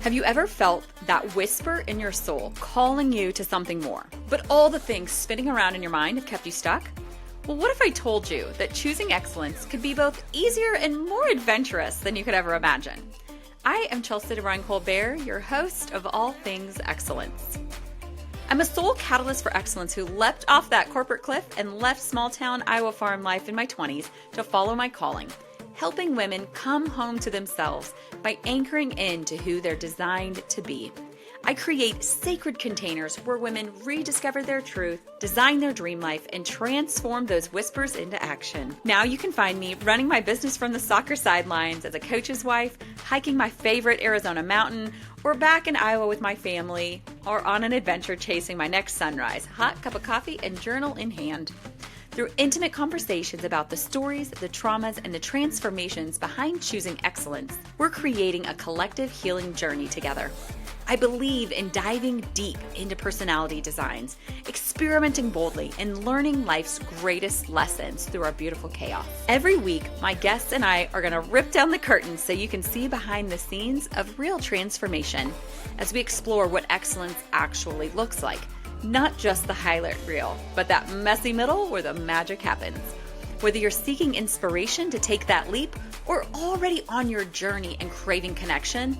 Have you ever felt that whisper in your soul calling you to something more, but all the things spinning around in your mind have kept you stuck? Well, what if I told you that choosing excellence could be both easier and more adventurous than you could ever imagine? I am Chelsea DeBruin-Colbert, your host of All Things Excellence. I'm a soul catalyst for excellence who leapt off that corporate cliff and left small-town Iowa farm life in my 20s to follow my calling, helping women come home to themselves by anchoring into who they're designed to be. I create sacred containers where women rediscover their truth, design their dream life, and transform those whispers into action. Now you can find me running my business from the soccer sidelines as a coach's wife, hiking my favorite Arizona mountain, or back in Iowa with my family, or on an adventure chasing my next sunrise, hot cup of coffee and journal in hand. Through intimate conversations about the stories, the traumas, and the transformations behind choosing excellence, we're creating a collective healing journey together. I believe in diving deep into personality designs, experimenting boldly, and learning life's greatest lessons through our beautiful chaos. Every week, my guests and I are going to rip down the curtains so you can see behind the scenes of real transformation as we explore what excellence actually looks like. Not just the highlight reel, but that messy middle where the magic happens. Whether you're seeking inspiration to take that leap or already on your journey and craving connection,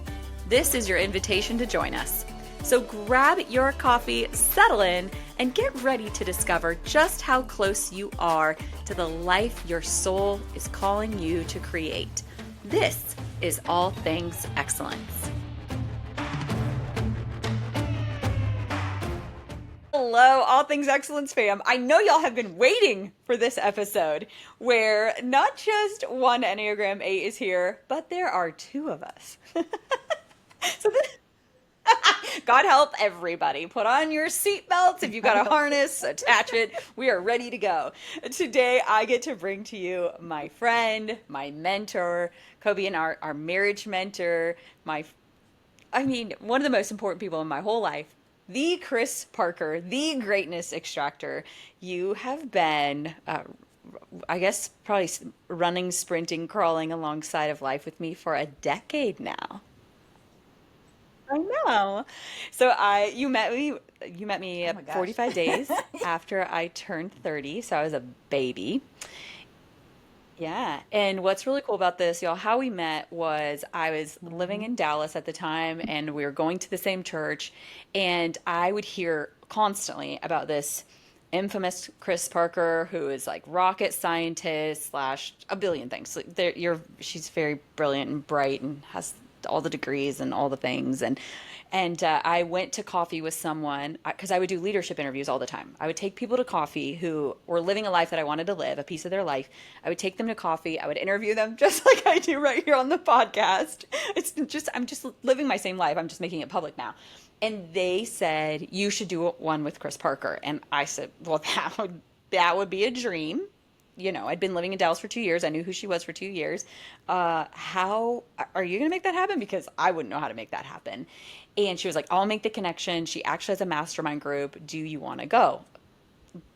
this is your invitation to join us. So grab your coffee, settle in, and get ready to discover just how close you are to the life your soul is calling you to create. This is All Things Excellence. Hello, All Things Excellence fam. I know y'all have been waiting for this episode where not just one Enneagram 8 is here, but there are two of us. So God help everybody. Put on your seatbelts. If you've got a harness, attach it. We are ready to go. Today, I get to bring to you my friend, my mentor, Kobe, and our marriage mentor, one of the most important people in my whole life, the Chris Parker, the greatness extractor. You have been, I guess, probably running, sprinting, crawling alongside of life with me for a decade now. I know. So you met me Oh my gosh. 45 days after I turned 30, so I was a baby. Yeah. And what's really cool about this, y'all, how we met was I was living Mhm. in Dallas at the time and we were going to the same church, and I would hear constantly about this infamous Chris Parker who is like rocket scientist slash a billion things. Like, she's very brilliant and bright and has all the degrees and all the things, and I went to coffee with someone because I would do leadership interviews all the time. I would take people to coffee who were living a life that I wanted to live, a piece of their life. I would take them to coffee. I would interview them just like I do right here on the podcast. I'm just living my same life. I'm just making it public now. And they said, you should do one with Chris Parker. And I said, well, that would be a dream. I'd been living in Dallas for 2 years. I knew who she was for 2 years. How are you going to make that happen? Because I wouldn't know how to make that happen. And she was like, I'll make the connection. She actually has a mastermind group. Do you want to go?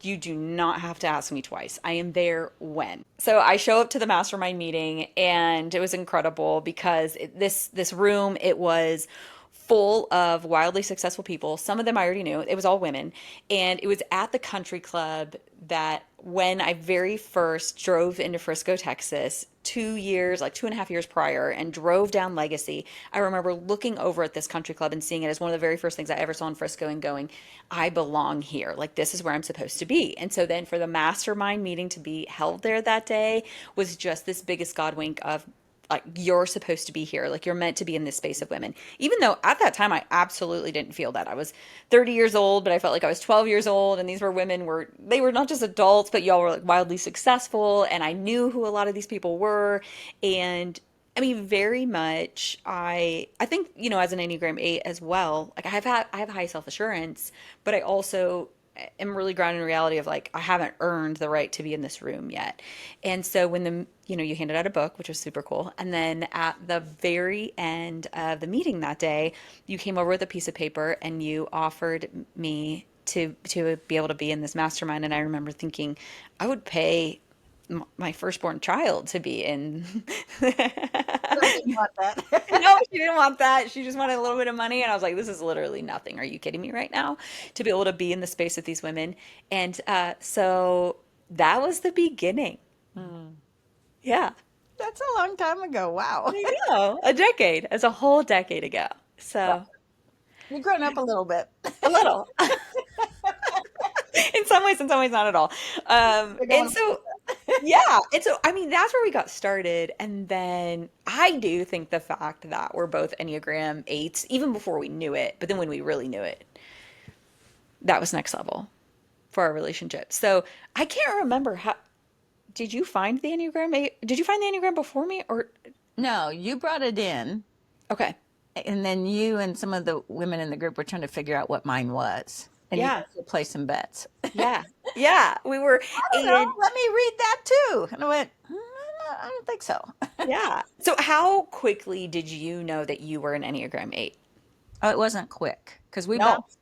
You do not have to ask me twice. I am there when. So I show up to the mastermind meeting, and it was incredible because this room, it was full of wildly successful people. Some of them I already knew. It was all women. And it was at the country club that when I very first drove into Frisco, Texas, 2 years, like 2.5 years prior, and drove down Legacy, I remember looking over at this country club and seeing it as one of the very first things I ever saw in Frisco and going, I belong here. Like, this is where I'm supposed to be. And so then for the mastermind meeting to be held there that day was just this biggest God wink of, like, you're supposed to be here. Like, you're meant to be in this space of women. Even though at that time I absolutely didn't feel that. I was 30 years old, but I felt like I was 12 years old. And these were women they were not just adults, but y'all were like wildly successful. And I knew who a lot of these people were. And I mean, very much, I think, as an Enneagram 8 as well, like I have high self-assurance, but I also am really grounded in reality of, like, I haven't earned the right to be in this room yet. And so when you handed out a book, which was super cool. And then at the very end of the meeting that day, you came over with a piece of paper and you offered me to be able to be in this mastermind. And I remember thinking I would pay my firstborn child to be in. I didn't want that. No, she didn't want that. She just wanted a little bit of money. And I was like, this is literally nothing. Are you kidding me right now? To be able to be in the space with these women. And so that was the beginning. Hmm. Yeah. That's a long time ago. Wow. I know. A decade. It's a whole decade ago. Well, So you've grown up a little bit. a little. In some ways, not at all. You're And going so, yeah. And so, I mean, that's where we got started. And then I do think the fact that we're both Enneagram eights, even before we knew it, but then when we really knew it, that was next level for our relationship. So I can't remember how, did you find the Enneagram eight? Did you find the Enneagram before me or, No, you brought it in, okay. and then you and some of the women in the group were trying to figure out what mine was. And you Yeah. guys would play some bets. Yeah. Yeah. We were, I don't know. and Let me read that too. And I went, I don't think so. yeah. So how quickly did you know that you were an Enneagram 8? Oh, it wasn't quick because we No. bounced.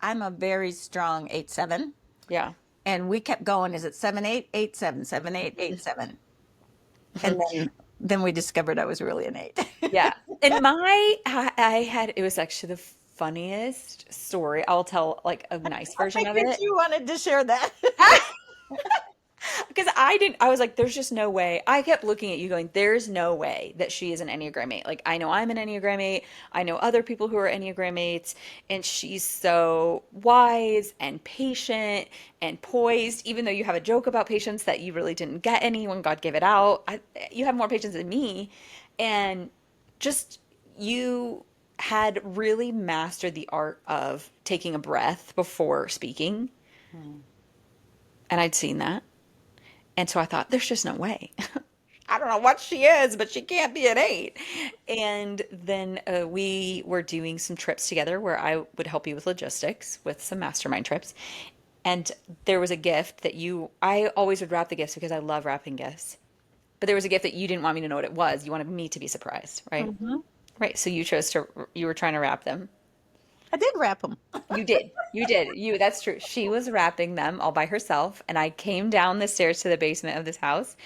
I'm a very strong 8-7, Yeah. and we kept going. Is it 7-8, 8-7, 7-8, 8-7, and then we discovered I was really an 8. Yeah. And I had, it was actually the funniest story. I'll tell like a nice I version of figured it. you wanted to share that. Because I was like, there's just no way. I kept looking at you going, there's no way that she is an Enneagram 8. Like, I know I'm an Enneagram 8. I know other people who are Enneagram 8s. And she's so wise and patient and poised, even though you have a joke about patience that you really didn't get any when God gave it out. You have more patience than me. And just, you had really mastered the art of taking a breath before speaking. Hmm. And I'd seen that. And so I thought, there's just no way. I don't know what she is, but she can't be an 8. And then we were doing some trips together where I would help you with logistics with some mastermind trips. And there was a gift that I always would wrap the gifts because I love wrapping gifts. But there was a gift that you didn't want me to know what it was. You wanted me to be surprised, right? Mhm. Right. So you were trying to wrap them. I did wrap them. You did. You did. That's true. She was wrapping them all by herself, and I came down the stairs to the basement of this house,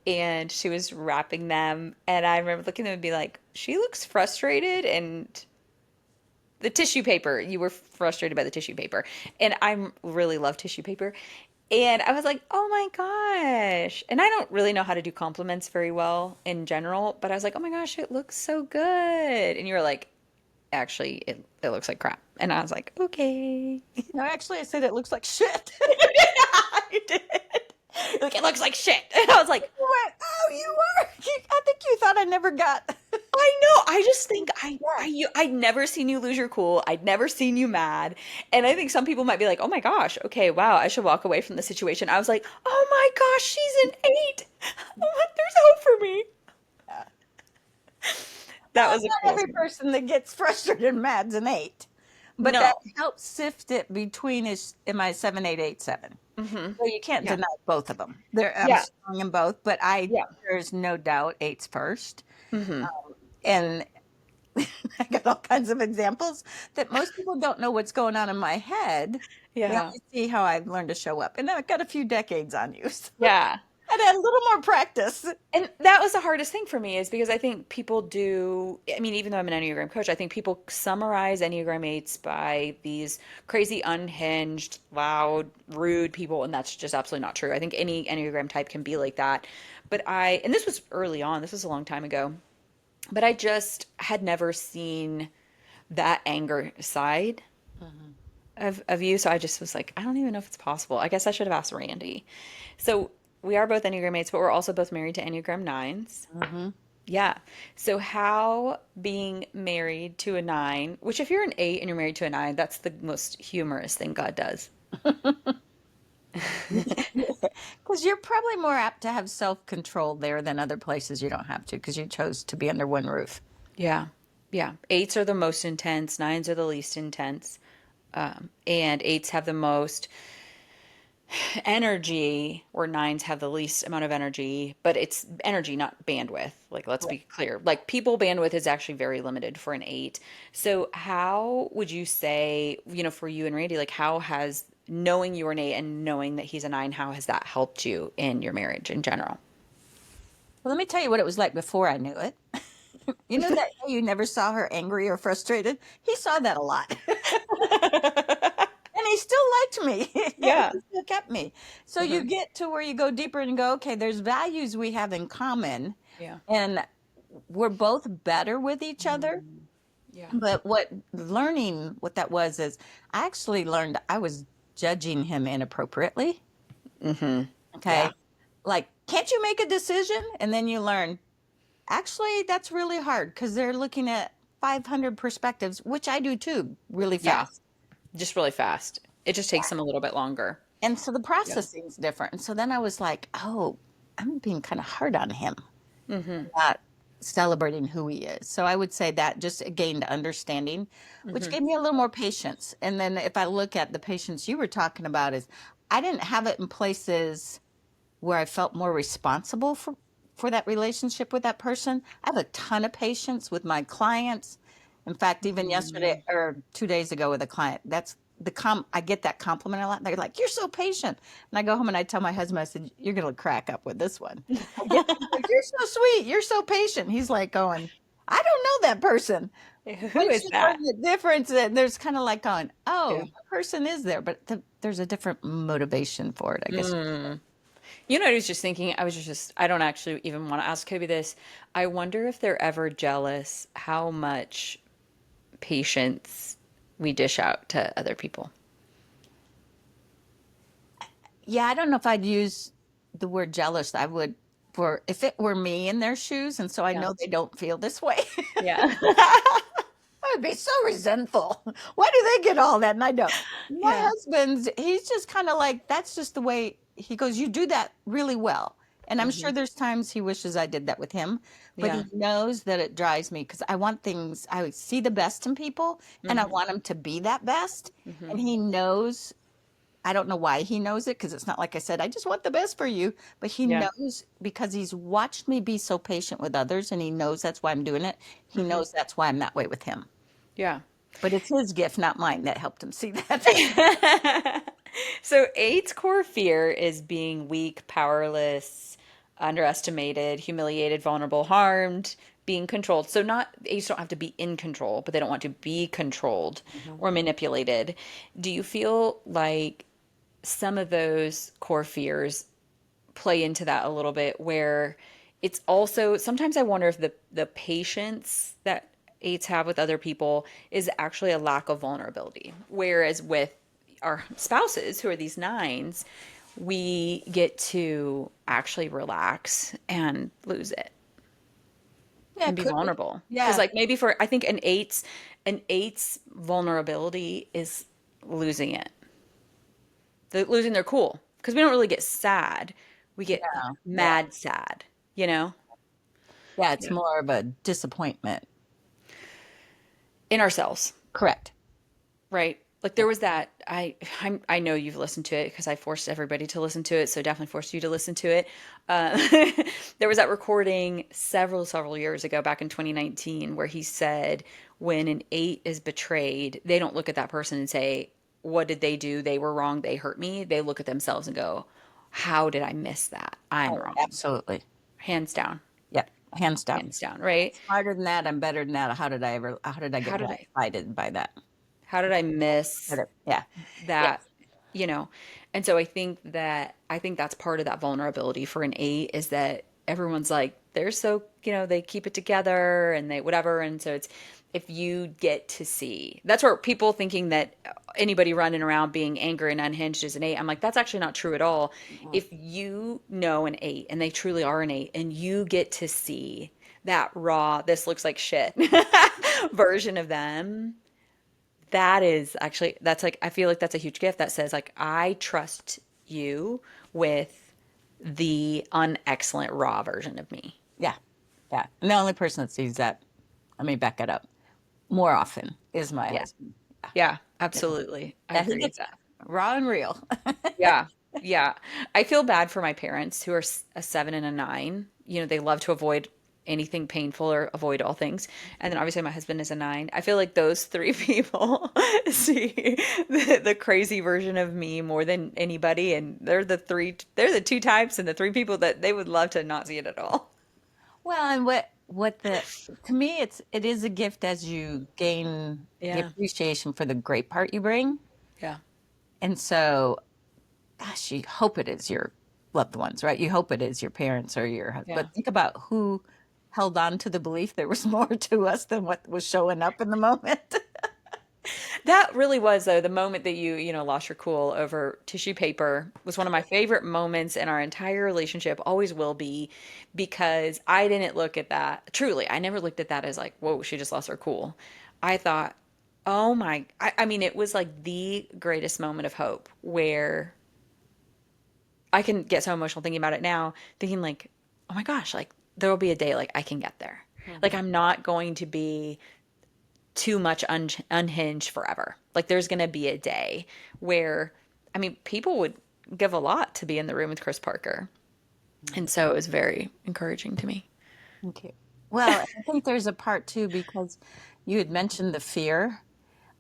and she was wrapping them, and I remember looking at them and be like, she looks frustrated, and the tissue paper, you were frustrated by the tissue paper, and I really love tissue paper. And I was like, oh my gosh. And I don't really know how to do compliments very well in general, but I was like, oh my gosh, it looks so good. And you were like, actually it looks like crap. And I was like, okay. No, actually, I said it looks like shit. You did. Like it looks like shit. And I was like, You went, oh, you were. I think you thought I never got. I know. I just think Yeah. I'd never seen you lose your cool. I'd never seen you mad. And I think some people might be like, oh my gosh, okay, wow, I should walk away from the situation. I was like, oh my gosh, she's an 8. There's hope for me. Yeah. That Well, was a not cool every story. person that gets frustrated and mad's an 8, but that No. helps sift it between is am I 7-8-8-7. Hmm. So you can't Yeah. deny both of them. I'm Yeah. strong in both, but Yeah. there's no doubt 8's first. Hmm. And I got all kinds of examples that most people don't know what's going on in my head. They Yeah. only see how I've learned to show up. And I've got a few decades on you. So Yeah. I'd had a little more practice. And that was the hardest thing for me is because I think people do, I mean, even though I'm an Enneagram coach, I think people summarize Enneagram 8s by these crazy, unhinged, loud, rude people, and that's just absolutely not true. I think any Enneagram type can be like that. And this was early on, this was a long time ago, but I just had never seen that anger side Mhm. of you. So I just was like, I don't even know if it's possible. I guess I should have asked Randy. So we are both Enneagram 8s, but we're also both married to Enneagram 9s. Mhm. Yeah. So how being married to a 9, which if you're an 8 and you're married to a 9, that's the most humorous thing God does. Because you're probably more apt to have self control there than other places you don't have to because you chose to be under one roof. Yeah. Yeah. 8s are the most intense, 9s are the least intense. And 8s have the most energy, where 9s have the least amount of energy, but it's energy, not bandwidth. Like, let's be clear. Like, people bandwidth is actually very limited for an 8. So, how would you say, for you and Randy, like, how has knowing you were an eight and knowing that he's a nine, how has that helped you in your marriage in general? Well, let me tell you what it was like before I knew it. You know that day you never saw her angry or frustrated? He saw that a lot. And he still liked me. Yeah. He still kept me. So you Hmm. get to where you go deeper and go, okay, there's values we have in common, Yeah. and we're both better with each other. Mm. Yeah. But what learning what that was is I actually learned I was judging him inappropriately. Hmm. Yeah. Okay. Like, can't you make a decision? And then you learn, actually, that's really hard because they're looking at 500 perspectives, which I do too, really Yeah. fast. Just really fast. It just takes them a little bit longer. And so the Yeah. processing's different. And so then I was like, oh, I'm being kind of hard on him, Hmm. not celebrating who he is. So I would say that just gained understanding, which Hmm. gave me a little more patience. And then if I look at the patience you were talking about, is I didn't have it in places where I felt more responsible for that relationship with that person. I have a ton of patience with my clients. In fact, even yesterday Hmm. or 2 days ago with a client, that's I get that compliment a lot. They're like, "You're so patient," and I go home and I tell my husband, I said, "You're gonna crack up with this one." I get, he goes, "You're so sweet. You're so patient." He's like going, "I don't know that person." Who Once is you learn that? the difference, there's kind of like going, "Oh, Yeah. that person is there," but there's a different motivation for it, I guess. Mm. You know, I was just thinking, I don't actually even want to ask Kobe this. I wonder if they're ever jealous how much patience we dish out to other people. Yeah, I don't know if I'd use the word jealous. I would for if it were me in their shoes, and so I Yeah. know they don't feel this way. Yeah. I would be so resentful. Why do they get all that and I don't? My Yeah. husband's, he's just kind of like, that's just the way he goes, you do that really well. And I'm Hmm. sure there's times he wishes I did that with him, but Yeah. he knows that it drives me because I want things, I see the best in people and I Hmm. want them to be that best. Hmm. And he knows, I don't know why he knows it because it's not like I said, I just want the best for you. But he Yeah. knows because he's watched me be so patient with others and he knows that's why I'm doing it. He Hmm. knows that's why I'm that way with him. Yeah. But it's his gift, not mine, that helped him see that. So eight's core fear is being weak, powerless, underestimated, humiliated, vulnerable, harmed, being controlled. So not eights don't have to be in control, but they don't want to be controlled Mhm. or manipulated. Do you feel like some of those core fears play into that a little bit where it's also sometimes I wonder if the patience that eights have with other people is actually a lack of vulnerability. Whereas with our spouses who are these nines, we get to actually relax and lose it Yeah, and it be could be. vulnerable. Because Yeah. like maybe for I think an eight's vulnerability is losing it. They're losing their cool. Because we don't really get sad. We get Yeah. Yeah. mad sad, you know? Yeah. It's Yeah. more of a disappointment. In ourselves, Correct. right? Like Yeah. there was that I know you've listened to it because I forced everybody to listen to it, so definitely forced you to listen to it. Uh, there was that recording several years ago, back in 2019, where he said when an eight is betrayed, they don't look at that person and say, "What did they do? They were wrong. They hurt me." They look at themselves and go, "How did I miss that? I'm Oh, wrong." absolutely. Hands down, Yep. Hands down. hands down, right? Smarter than that. I'm better than that. How did I How get did I blindsided by that? how did I miss Yeah. Yeah. that, you know? And so I think that's part of that vulnerability for an eight is that everyone's like they're so, they keep it together and they whatever. And so it's if you get to see that's where people thinking that anybody running around being angry and unhinged is an eight. I'm like, that's actually not true at all. Mhm. If you know an eight and they truly are an eight and you get to see that raw, this looks like shit version of them, that's like I feel like that's a huge gift that says like I trust you with the unexcellent raw version of me. Yeah. Yeah. And the only person that sees that, let me back it up, more often is my Yeah. husband. Yeah. Yeah, Yeah. absolutely. I Yeah. He agree with gets that. raw and real. Yeah. Yeah. I feel bad for my parents who are a seven and a nine. They love to avoid anything painful or avoid all things. And then obviously my husband is a 9. I feel like those three people see the crazy version of me more than anybody. And they're the two types and the three people that they would love to not see it at all. Well, and what the to me it is a gift as you gain the Yeah. appreciation for the great part you bring. Yeah. And so, gosh, you hope it is your loved ones, right? You hope it is your parents or your husband. Yeah. But think about who held on to the belief there was more to us than what was showing up in the moment. That really was though the moment that you lost your cool over tissue paper was one of my favorite moments in our entire relationship, always will be, because I didn't look at that. Truly, I never looked at that as like, whoa, she just lost her cool. I thought, oh my, I mean, it was like the greatest moment of hope where I can get so emotional thinking about it now, thinking like, oh my gosh, like there will be a day like I can get there. Like Mhm. I'm not going to be too much unhinged forever. Like there's going to be a day where, I mean, people would give a lot to be in the room with Chris Parker. And so it was very encouraging to me. Thank you. Well, I think there's a part too because you had mentioned the fear.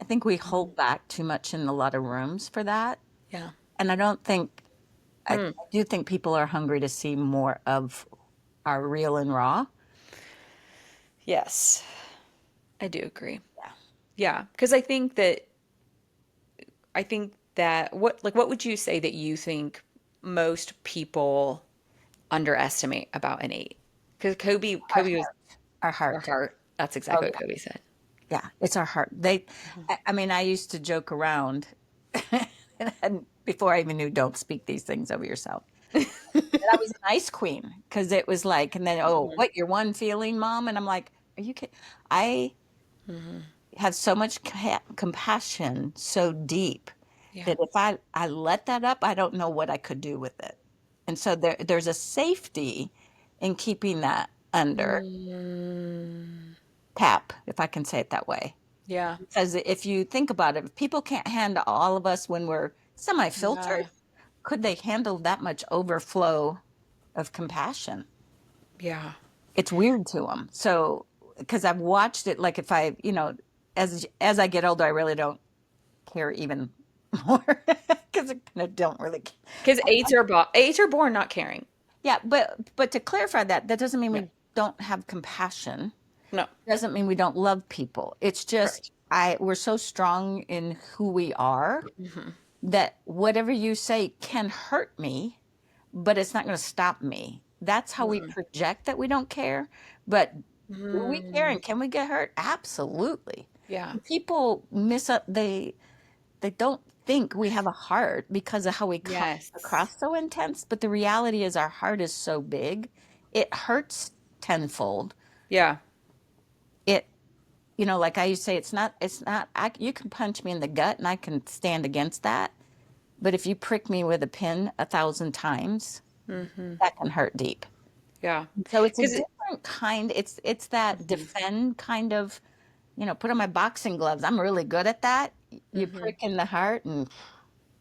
I think we Mhm. hold back too much in a lot of rooms for that. Yeah. And I don't think, I Hmm. do think people are hungry to see more of our real and raw. Yes, I do agree. Yeah. Yeah, because I think that what would you say that you think most people underestimate about an 8? Because Our Kobe was heart. Our our heart. heart. That's Oh, exactly what yeah. Kobe said. Yeah. It's our heart. I mean, I used to joke around and before I even knew don't speak these things over yourself. That I was an ice queen because it was like, and then, oh, Mhm. what, your one feeling, mom? And I'm like, are you kidding? I Mhm. have so much compassion, so deep Yeah. that if I let that up, I don't know what I could do with it. And so there's a safety in keeping that under Mm, tap, if I can say it that way. yeah. Because if you think about it, if people can't handle all of us when we're semi-filtered, Yeah. could they handle that much overflow of compassion? Yeah. It's weird to them. So, because I've watched it, like if I, as I get older, I really don't care even more because I kind of don't really. Because eights are born not caring. Yeah, but to clarify that, that doesn't mean Yeah. we don't have compassion. No. Doesn't mean we don't love people. It's just Correct. we're so strong in who we are Hmm. that whatever you say can hurt me, but it's not going to stop me. That's how we Hmm. project that we don't care. But do we care Mm, and can we get hurt? Absolutely. yeah. People miss up they don't think we have a heart because of how we come Yes. across so intense, but the reality is our heart is so big, it hurts tenfold. Yeah. It, like I used to say, it's not, you can punch me in the gut and I can stand against that. But if you prick me with a pin 1,000 times, Hmm. that can hurt deep. Yeah. So it's a Because different kind. It's that hmm defend kind of, put on my boxing gloves. I'm really good at that. You hmm prick in the heart, and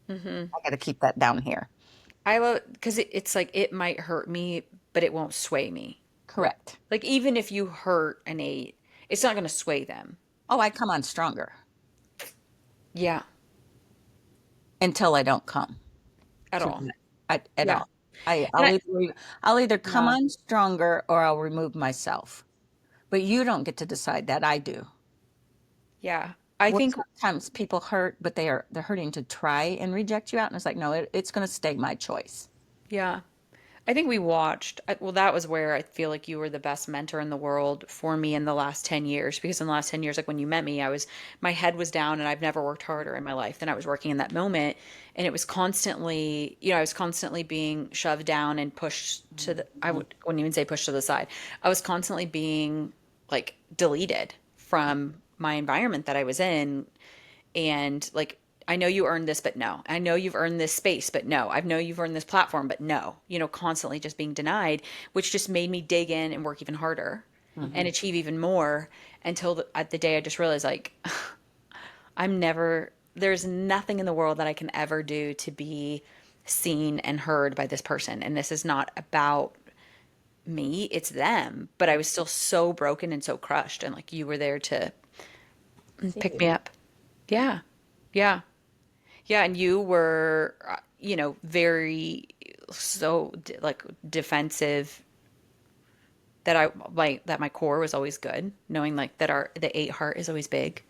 hmm I got to keep that down here. I love because it's like it might hurt me, but it won't sway me. Correct. Like even if you hurt an 8, it's not going to sway them. Oh, I come on stronger Yeah. until I don't come At through all. that at Yeah. all. I, And I'll either I'll either come yeah. on stronger or I'll remove myself. But you don't get to decide that. I do. Yeah. I Well, think sometimes people hurt, but they're hurting to try and reject you out, and it's like, no, it's going to stay my choice. yeah. I think we watched, well, that was where I feel like you were the best mentor in the world for me in the last 10 years. Because in the last 10 years, like when you met me, my head was down and I've never worked harder in my life than I was working in that moment. And it was constantly, I was constantly being shoved down and pushed wouldn't even say pushed to the side. I was constantly being like deleted from my environment that I was in, and like I know you earned this, but no. I know you've earned this space, but no. I know you've earned this platform, but no. Constantly just being denied, which just made me dig in and work even harder and Hmm. achieve even more until at the day I just realized like there's nothing in the world that I can ever do to be seen and heard by this person. And this is not about me, it's them. But I was still so broken and so crushed. And like you were there to See pick you. me up. Yeah. Yeah. Yeah. And you were, very so like defensive that my core was always good, knowing like that the eight heart is always big.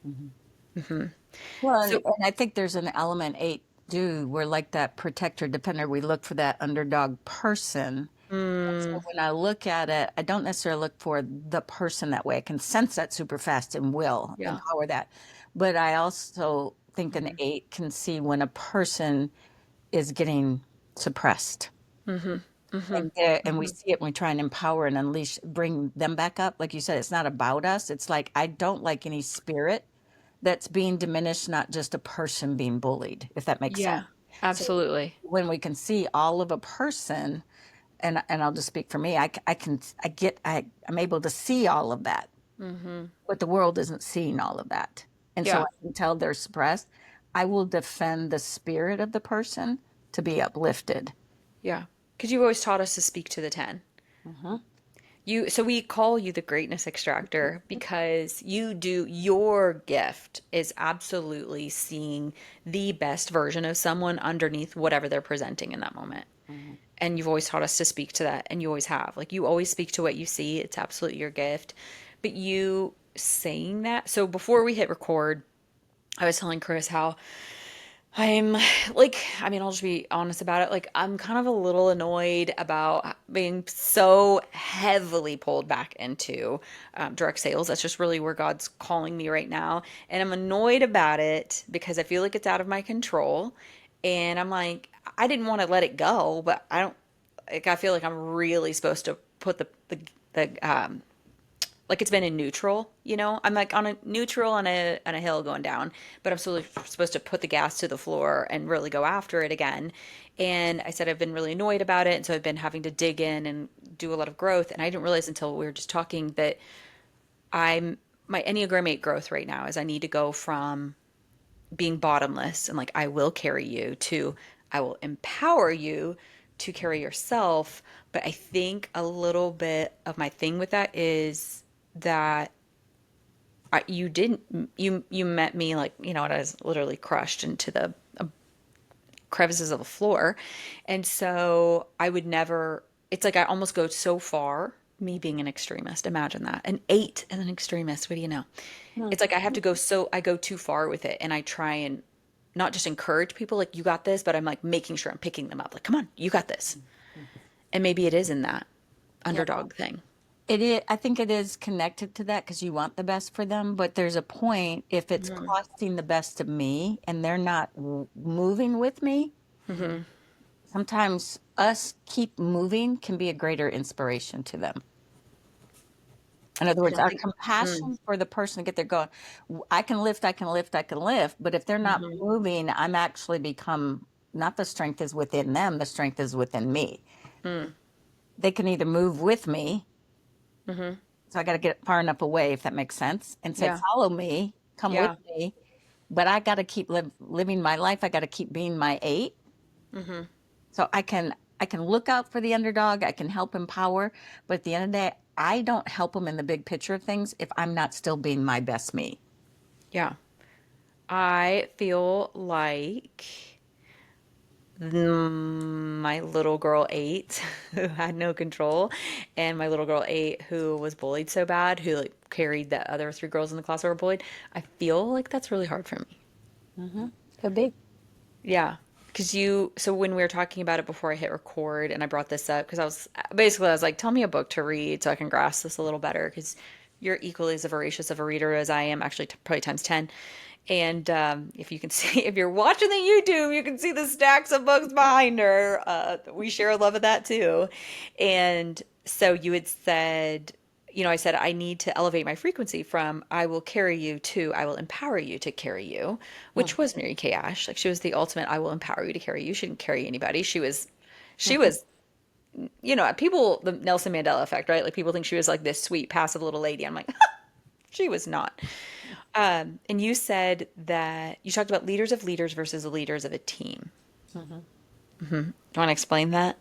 Mhm. Hmm. Well, So, and I think there's an element eight do. We're like that protector, defender. We look for that underdog person. So mm, when I look at it, I don't necessarily look for the person that way. I can sense that super fast and will yeah. empower that. But I also think an Hmm. eight can see when a person is getting suppressed. Hmm. Hmm. And we Hmm. see it when we try and empower and unleash, bring them back up. Like you said, it's not about us. It's like, I don't like any spirit that's being diminished, not just a person being bullied, if that makes sense. Yeah, So absolutely. when we can see all of a person, and I'll just speak for me, I can, I'm able to see all of that, Hmm. but the world isn't seeing all of that. And so Yeah. I can tell they're suppressed. I will defend the spirit of the person to be uplifted. Yeah. Because you've always taught us to speak to the 10. Hmm. So we call you the greatness extractor because your gift is absolutely seeing the best version of someone underneath whatever they're presenting in that moment. Hmm. And you've always taught us to speak to that, and you always have. Like you always speak to what you see. It's absolutely your gift. But you saying that, so before we hit record, I was telling Chris how I'm like, I mean, I'll just be honest about it. Like, I'm kind of a little annoyed about being so heavily pulled back into direct sales. That's just really where God's calling me right now. And I'm annoyed about it because I feel like it's out of my control. And I'm like, I didn't want to let it go, but I don't, like, I feel like I'm really supposed to put the like it's been in neutral, I'm like on a neutral on a hill going down, but I'm still supposed to put the gas to the floor and really go after it again. And I said I've been really annoyed about it, and so I've been having to dig in and do a lot of growth. And I didn't realize until we were just talking that I'm my Enneagram 8 growth right now is I need to go from being bottomless and like I will carry you to I will empower you to carry yourself. But I think a little bit of my thing with that is that you didn't you met me like and I was literally crushed into the crevices of the floor, and so I would never. It's like I almost go so far. Me being an extremist, imagine that an eight and an extremist. What do you know? It's like I have to go so I go too far with it, and I try and not just encourage people like you got this, but I'm like making sure I'm picking them up. Like, come on, you got this. And maybe it is in that Yeah. underdog thing. It is, I think it is connected to that because you want the best for them, but there's a point if it's Mm-hmm. costing the best of me and they're not moving with me, Mm-hmm. sometimes us keep moving can be a greater inspiration to them. In other I words, don't our think. Mm. compassion for the person to get there going, I can lift, I can lift, I can lift, but if they're not Mm-hmm. moving, I'm actually become not the strength is within them, the strength is within me. Mm. They can either move with me. Mm-hmm. So I got to get far enough away, if that makes sense, and say, Yeah. follow me, come with Yeah. me. But I got to keep living my life. I got to keep being my eight. Mm-hmm. So I can look out for the underdog. I can help empower. But at the end of the day, I don't help them in the big picture of things if I'm not still being my best me. Yeah. I feel like my little girl eight who had no control, and my little girl eight who was bullied so bad, who like carried the other three girls in the class that were bullied. I feel like that's really hard for me. Mm-hmm. Could be. Yeah. Because so when we were talking about it before I hit record and I brought this up, because I was like, tell me a book to read so I can grasp this a little better. Because you're equally as voracious of a reader as I am, actually, probably times 10. And if you can see, if you're watching the YouTube, you can see the stacks of books behind her. We share a love of that too. And so you had said, I said, I need to elevate my frequency from I will carry you to I will empower you to carry you, which was Mary Kay Ash. Like she was the ultimate I will empower you to carry you. She didn't carry anybody. She was, people, the Nelson Mandela effect, right? Like people think she was like this sweet, passive little lady. I'm like, she was not. And you said that you talked about leaders of leaders versus the leaders of a team. Mm-hmm. Do you want to explain that?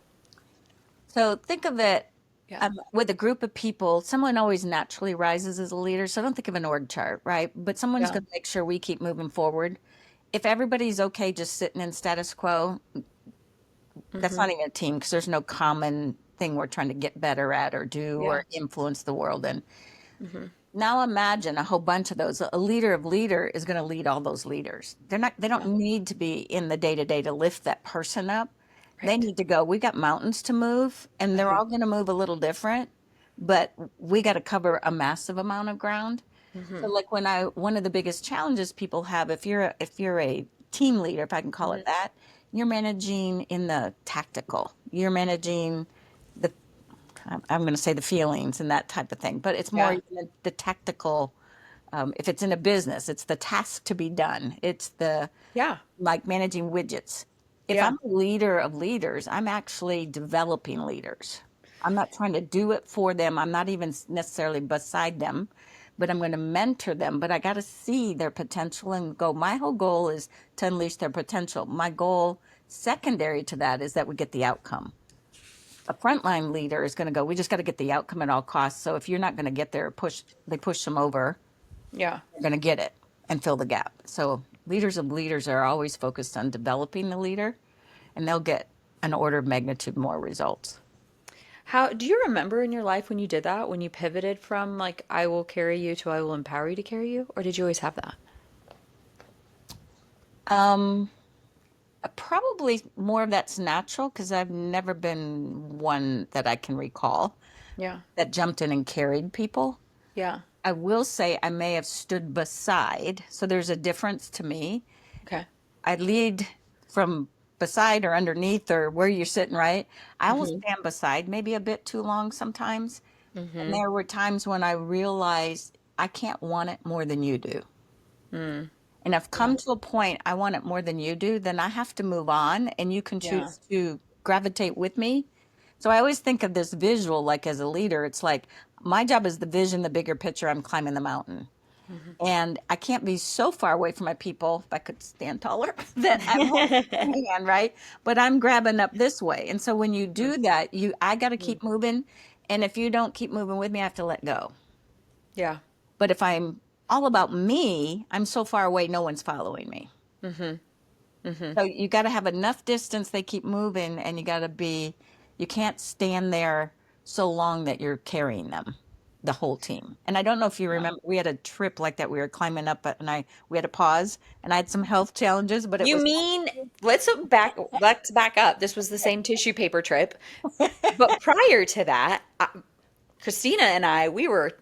So think of it. Yeah. With a group of people, someone always naturally rises as a leader. So don't think of an org chart, right? But someone's Yeah. going to make sure we keep moving forward. If everybody's okay just sitting in status quo, that's Mm-hmm. not even a team because there's no common thing we're trying to get better at or do Yeah. or influence the world in. Mm-hmm. Now imagine a whole bunch of those. A leader of leader is going to lead all those leaders. They don't Yeah. need to be in the day to day to lift that person up. They Right. need to go, we got mountains to move and they're Uh-huh. all going to move a little different, but we got to cover a massive amount of ground. Mm-hmm. So like one of the biggest challenges people have if you're a team leader, if I can call it Mm-hmm. that, you're managing in the tactical. You're managing the I'm going to say the feelings and that type of thing, but it's more Yeah. even the tactical. If it's in a business, it's the task to be done. It's the Yeah. like managing widgets. If Yeah. I'm a leader of leaders, I'm actually developing leaders. I'm not trying to do it for them. I'm not even necessarily beside them, but I'm going to mentor them. But I got to see their potential and go, my whole goal is to unleash their potential. My goal, secondary to that, is that we get the outcome. A frontline leader is going to go, we just got to get the outcome at all costs. So if you're not going to get there, they push them over, Yeah. you're going to get it and fill the gap. So leaders of leaders are always focused on developing the leader, and they'll get an order of magnitude more results. How do you remember in your life when you did that, when you pivoted from like I will carry you to I will empower you to carry you, or did you always have that? Um, Probably more of that's natural because I've never been one that I can recall Yeah. that jumped in and carried people. Yeah. I will say I may have stood beside, so there's a difference to me. Okay. I lead from beside or underneath or where you're sitting, right? I will Mm-hmm. stand beside maybe a bit too long sometimes. And Mm-hmm. there were times when I realized I can't want it more than you do. Mm. And I've Yeah. come to a point I want it more than you do, then I have to move on and you can Yeah. choose to gravitate with me. So I always think of this visual like as a leader, it's like my job is the vision, the bigger picture, I'm climbing the mountain. And I can't be so far away from my people, if I could stand taller, that I'm holding Mm-hmm. their hand, right? But I'm grabbing up this way. And so when you do that, I got to Mm. keep moving. And if you don't keep moving with me, I have to let go. Yeah. But if I'm all about me, I'm so far away, no one's following me. Mm-hmm. Mm-hmm. So you got to have enough distance, they keep moving, and you can't stand there so long that you're carrying them, the whole team. And I don't know if you Yeah. remember, we had a trip like that. We were climbing up, we had to pause, and I had some health challenges, but it You was mean let's back up. This was the same tissue paper trip. But prior to that, Christina and I, we were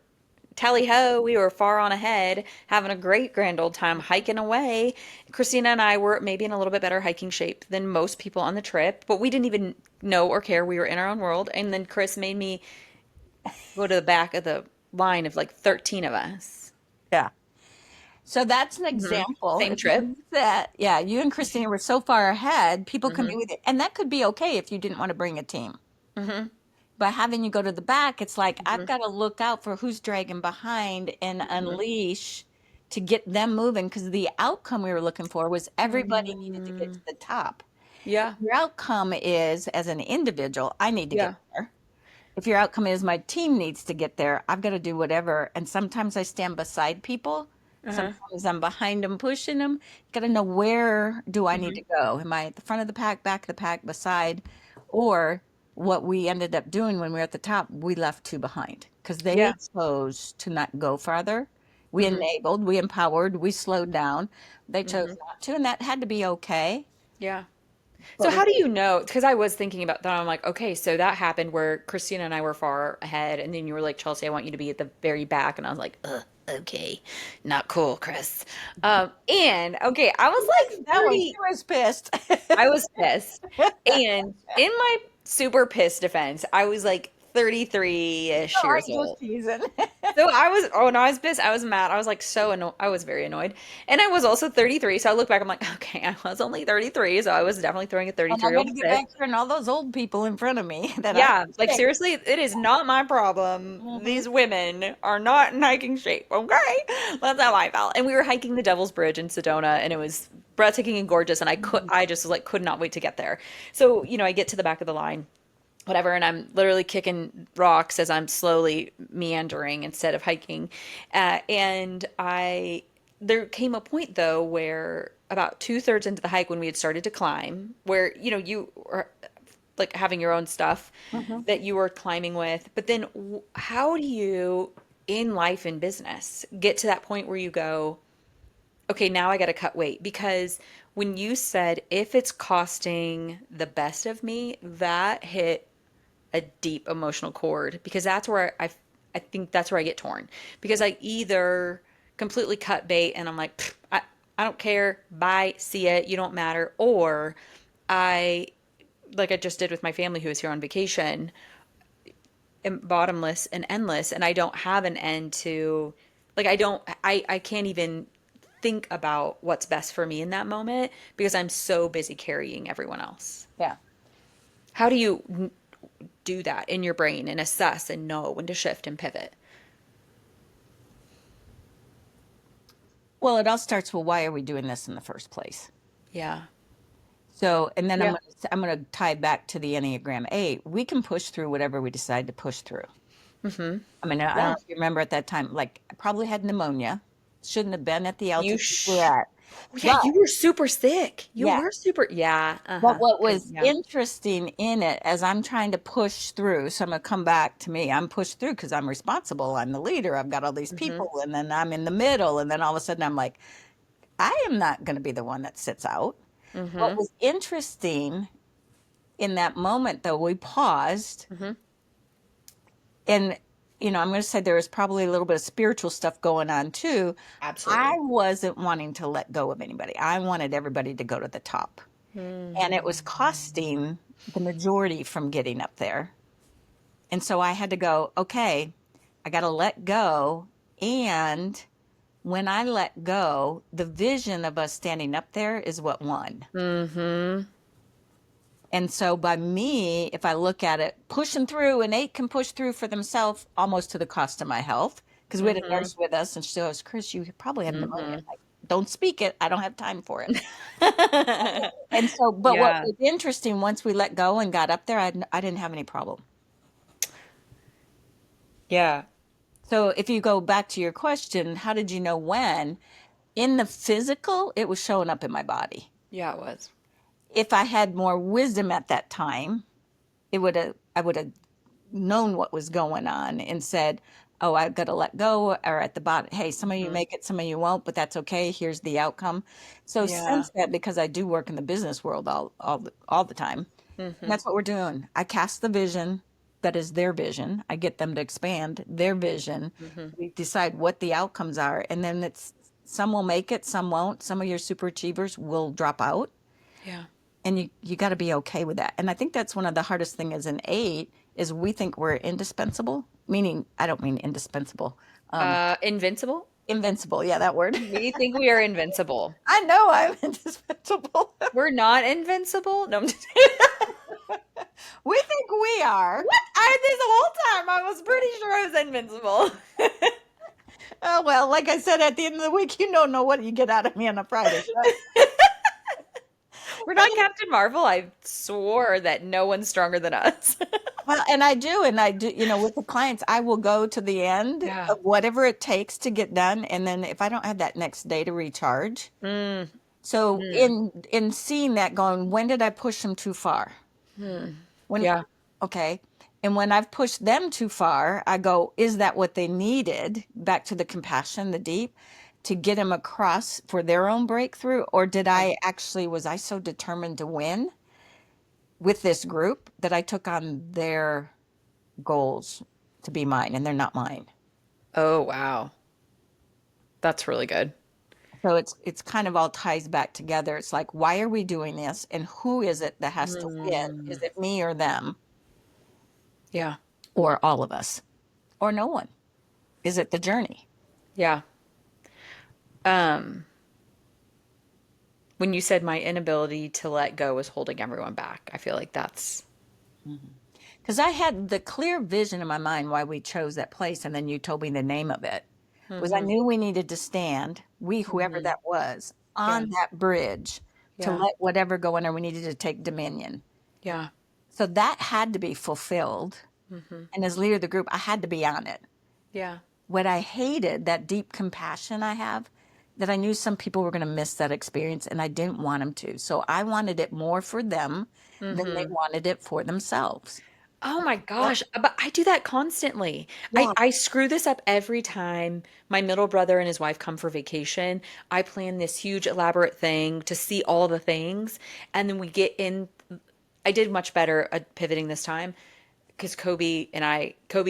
tally ho, we were far on ahead, having a great grand old time hiking away. Christina and I were maybe in a little bit better hiking shape than most people on the trip, but we didn't even know or care. We were in our own world. And then Chris made me go to the back of the line of like 13 of us. yeah. So that's an Hmm. example. Same If you trip. use that, yeah, you and Christina were so far ahead, people can Hmm. be with you. And that could be okay if you didn't want to bring a team. Hmm. By having you go to the back, it's like I've Hmm. got to look out for who's dragging behind and Hmm. unleash to get them moving because the outcome we were looking for was everybody needed to get to Mm, the top. If yeah. your outcome is as an individual, I need to get Yeah. there. If your outcome is my team needs to get there, I've got to do whatever. And sometimes I stand beside people. Uh-huh. Sometimes I'm behind them, pushing them. Got to know where do I need to Hmm. go? Am I at the front of the pack, back of the pack, beside? Or what we ended up doing when we were at the top, we left two behind because Yeah. they chose to not go farther. We Hmm. enabled, we empowered, we slowed down. They chose Hmm. not to, and that had to be okay. Yeah. So But how do you know? Because I was thinking about that. I'm like, okay, so that happened where Christina and I were far ahead, and then you were like, Chelsea, I want you to be at the very back, and I was like, okay, not cool, Chris. And okay, I was like that way, she 30. was pissed. I was pissed, and in my super pissed defense, I was like 33-ish Oh, years I'm just old. teasing. So I was, oh no, I was pissed. I was mad. I was like so annoyed. I was very annoyed. And I was also 33. So I look back, I'm like, okay, I was only 33. So I was definitely throwing a And I 33-year-old got to get fit. back here and all those old people in front of me that aren't Yeah, like safe. seriously, it is not my problem. Hmm. These women are not in hiking shape, okay? That's how I felt. And we were hiking the Devil's Bridge in Sedona, and it was breathtaking and gorgeous. And I just like could not wait to get there. So, I get to the back of the line. whatever, and I'm literally kicking rocks as I'm slowly meandering instead of hiking. And I there came a point though where about two-thirds into the hike when we had started to climb, where you are like having your own stuff Mhm. that you were climbing with, but then how do you in life and business get to that point where you go, okay, now I got to cut weight? Because when you said if it's costing the best of me, that hit a deep emotional chord because that's where I think that's where I get torn because I either completely cut bait and I'm like, I don't care, bye, see it, you don't matter, or I like I just did with my family who was here on vacation, am bottomless and endless, and I don't have an end to, like I can't even think about what's best for me in that moment because I'm so busy carrying everyone else. Yeah. How do you do that in your brain and assess and know when to shift and pivot? Well, it all starts with why are we doing this in the first place? Yeah. So, and then Yeah. I'm going to tie back to the Enneagram 8. We can push through whatever we decide to push through. Mm-hmm. I mean, I don't know Yeah. if you remember at that time, like I probably had pneumonia. Shouldn't have been at the You altitude we're sh at. Yeah, But you were super sick. You yeah, were super, yeah. but Uh-huh. what Okay, was yeah. interesting in it as I'm trying to push through, so I'm going to come back to me. I'm pushed through because I'm responsible. I'm the leader. I've got all these Mm-hmm. people, and then I'm in the middle. And then all of a sudden, I'm like, I am not going to be the one that sits out. What Mm-hmm. was interesting in that moment, though, we paused Mm-hmm. and I'm going to say there was probably a little bit of spiritual stuff going on too. I Absolutely. wasn't wanting to let go of anybody. I wanted everybody to go to the top. And it was Mm-hmm. costing the majority from getting up there. And so I had to go, okay, I got to let go. And when I let go, the vision of us standing up there is what won. Mm-hmm. And so by me, if I look at it, pushing through, and 8 can push through for themselves almost to the cost of my health. Because we had a Mm-hmm. nurse with us and she goes, Chris, you probably have pneumonia. Mm-hmm. I'm like, don't speak it. I don't have time for it. And so, but what Yeah. was interesting, once we let go and got up there, I didn't have any problem. Yeah. So if you go back to your question, how did you know when? In the physical, it was showing up in my body. Yeah, it was. If I had more wisdom at that time, I would have known what was going on and said, "Oh, I've got to let go." Or at the bottom, "Hey, some of you Mm-hmm. make it, some of you won't, but that's okay. Here's the outcome." So Yeah. since that, because I do work in the business world all the time, Mm-hmm. that's what we're doing. I cast the vision that is their vision. I get them to expand their vision. Mm-hmm. We decide what the outcomes are, and then it's some will make it, some won't. Some of your super achievers will drop out, Yeah. and you got to be okay with that. And I think that's one of the hardest thing as an 8 is we think we're indispensable, meaning I don't mean indispensable, Invincible? invincible. Yeah, that word. We think we are invincible. I know I'm indispensable. We're not invincible? No, I'm just We think we are. What? This whole time I was pretty sure I was invincible. Oh well, like I said, at the end of the week, you don't know what you get out of me on a Friday. We're not Captain Marvel. I swore that no one's stronger than us. Well, and I do, with the clients, I will go to the end Yeah. of whatever it takes to get done, and then if I don't have that next day to recharge. Mm, So mm, in seeing that, going, when did I push them too far? mm. When Yeah. Okay. And when I've pushed them too far, I go, is that what they needed? Back to the compassion, the deep, to get them across for their own breakthrough? Or Yeah. was I so determined to win with this group that I took on their goals to be mine and they're not mine? Oh, wow. That's really good. So it's kind of all ties back together. It's like, why are we doing this? And who is it that has to win? Is Mm, it me or them yeah. or all of us or no one? Is it the journey? Yeah. Um, when you said my inability to let go was holding everyone back, I feel like that's Because I had the clear vision in my mind why we chose that place, and then you told me the name of it. Was I hmm knew we needed to stand, whoever hmm that was, Yeah. on that bridge to Yeah. let whatever go in there. We needed to take dominion. Yeah. So that had to be fulfilled. Hmm. And as leader of the group, I had to be on it. Yeah. What I hated, that deep compassion I have, that I knew some people were going to miss that experience and I didn't want them to. So I wanted it more for them than they Hmm. wanted it for themselves. Oh my Yep. gosh, but I do that constantly. Yeah. I screw this up every time my middle brother and his wife come for vacation. I plan this huge elaborate thing to see all the things, and then we get in. I did much better at pivoting this time because Kobe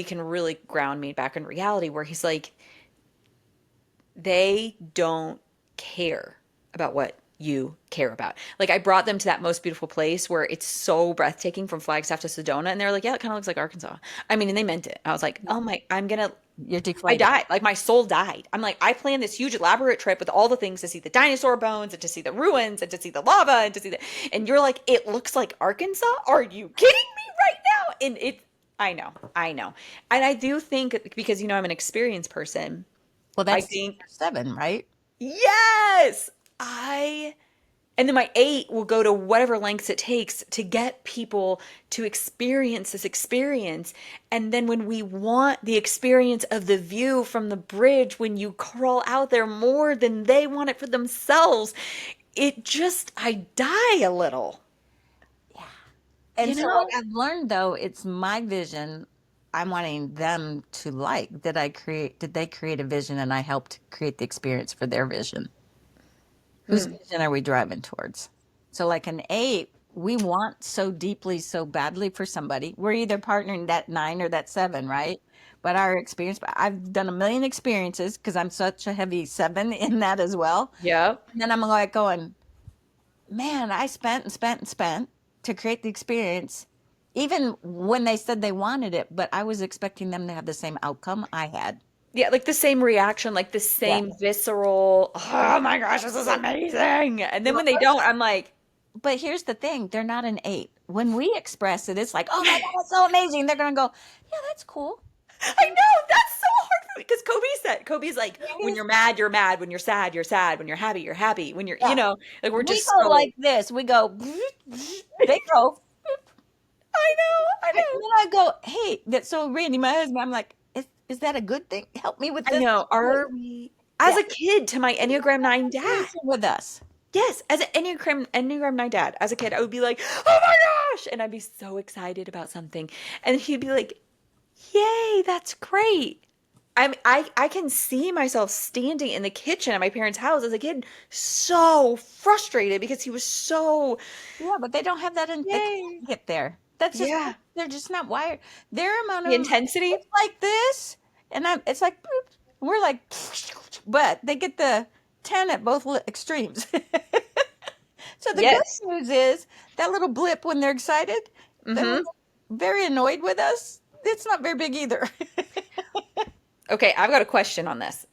can really ground me back in reality where he's like, they don't care about what you care about. Like I brought them to that most beautiful place where it's so breathtaking from Flagstaff to Sedona, and they're like, "Yeah, it kind of looks like Arkansas." I mean, and they meant it. I was like, Yeah. "Oh my, I'm gonna." You're I deflated. died. Like my soul died. I'm like, I planned this huge elaborate trip with all the things to see the dinosaur bones and to see the ruins and to see the lava and to see the. And you're like, it looks like Arkansas. Are you kidding me right now? And it, I know, and I do think because I'm an experienced person. Well, I that's think 7, right? yes, I and then my 8 will go to whatever lengths it takes to get people to experience this experience. And then when we want the experience of the view from the bridge, when you crawl out there more than they want it for themselves, I die a little, Yeah. you And so what know? I've learned though, it's my vision. I'm wanting them to like. Did they create a vision and I helped create the experience for their vision? Whose Mm, vision are we driving towards? So, like an 8, we want so deeply, so badly for somebody. We're either partnering that 9 or that 7, right? But our experience, I've done a million experiences because I'm such a heavy 7 in that as well. yep. And then I'm like going, man, I spent and spent and spent to create the experience, even when they said they wanted it, but I was expecting them to have the same outcome I had. Yeah, like the same reaction, like the Yeah. same visceral, oh my gosh, this is amazing. And then Well, when they don't, I'm like, but here's the thing, they're not an 8. When we express it, it's like, oh my God, that's so amazing. They're going to go, yeah, that's cool. I know that's so hard for me because Kobe's like, when Yes. you're mad, you're mad. When you're sad, you're sad. When you're happy, you're happy. When you're, Yeah. like we're We just go so. like this. We go, they go, I and then I go, hey, that's so Randy, my husband. I'm like, is that a good thing? Help me with know, I this. know. Are we as Yeah. a kid to my Enneagram 9 dad? With us. Yes, as an Enneagram 9 dad, as a kid, I would be like, oh my gosh, and I'd be so excited about something, and he'd be like, yay, that's great. I can see myself standing in the kitchen at my parents' house as a kid, so frustrated because he was so Yeah, but they don't have that in, they yay. can't get there. That's just, Yeah. they're just not wired. Their amount The of, intensity? it's like this, and it's like, boop. We're like, but they get the 10 at both extremes. So the good Yes. news is that little blip when they're excited, then when Hmm. they're very annoyed with us, it's not very big either. Okay, I've got a question on this.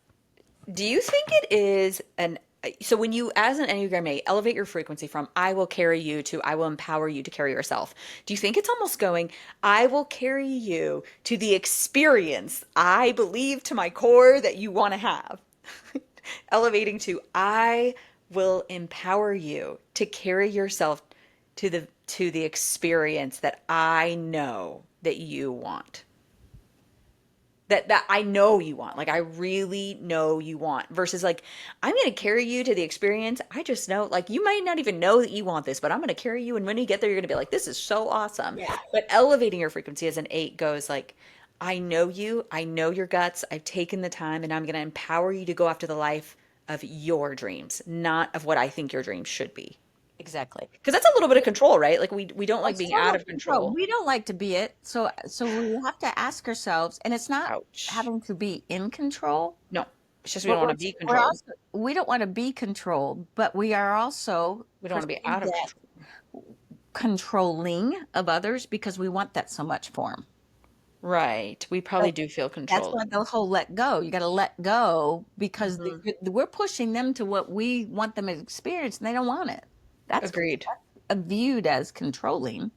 Do you think it is an so when you as an Enneagram 8 elevate your frequency from I will carry you to I will empower you to carry yourself. Do you think it's almost going I will carry you to the experience I believe to my core that you want to have? Elevating to I will empower you to carry yourself to the experience that I know that you want. That I know you want. Like I really know you want versus like I'm going to carry you to the experience. I just know like you might not even know that you want this, but I'm going to carry you and when you get there you're going to be like this is so awesome. Yeah. But elevating your frequency as an 8 goes like I know you, I know your guts. I've taken the time and I'm going to empower you to go after the life of your dreams, not of what I think your dreams should be. Exactly. Because that's a little bit of control, right? Like we don't like It's being out total of control. control. We don't like to be it. So we have to ask ourselves, and it's not Ouch. having to be in control, No, it's just we don't but want to be we're controlled. also, we don't want to be controlled, but we are also We don't want to be out perceived of as control. controlling of others because we want that so much for them. Right. We probably So do feel that's controlled. why the whole let go. You got to let go because Hmm. we're pushing them to what we want them to experience, and they don't want it. That's Agreed. viewed as controlling,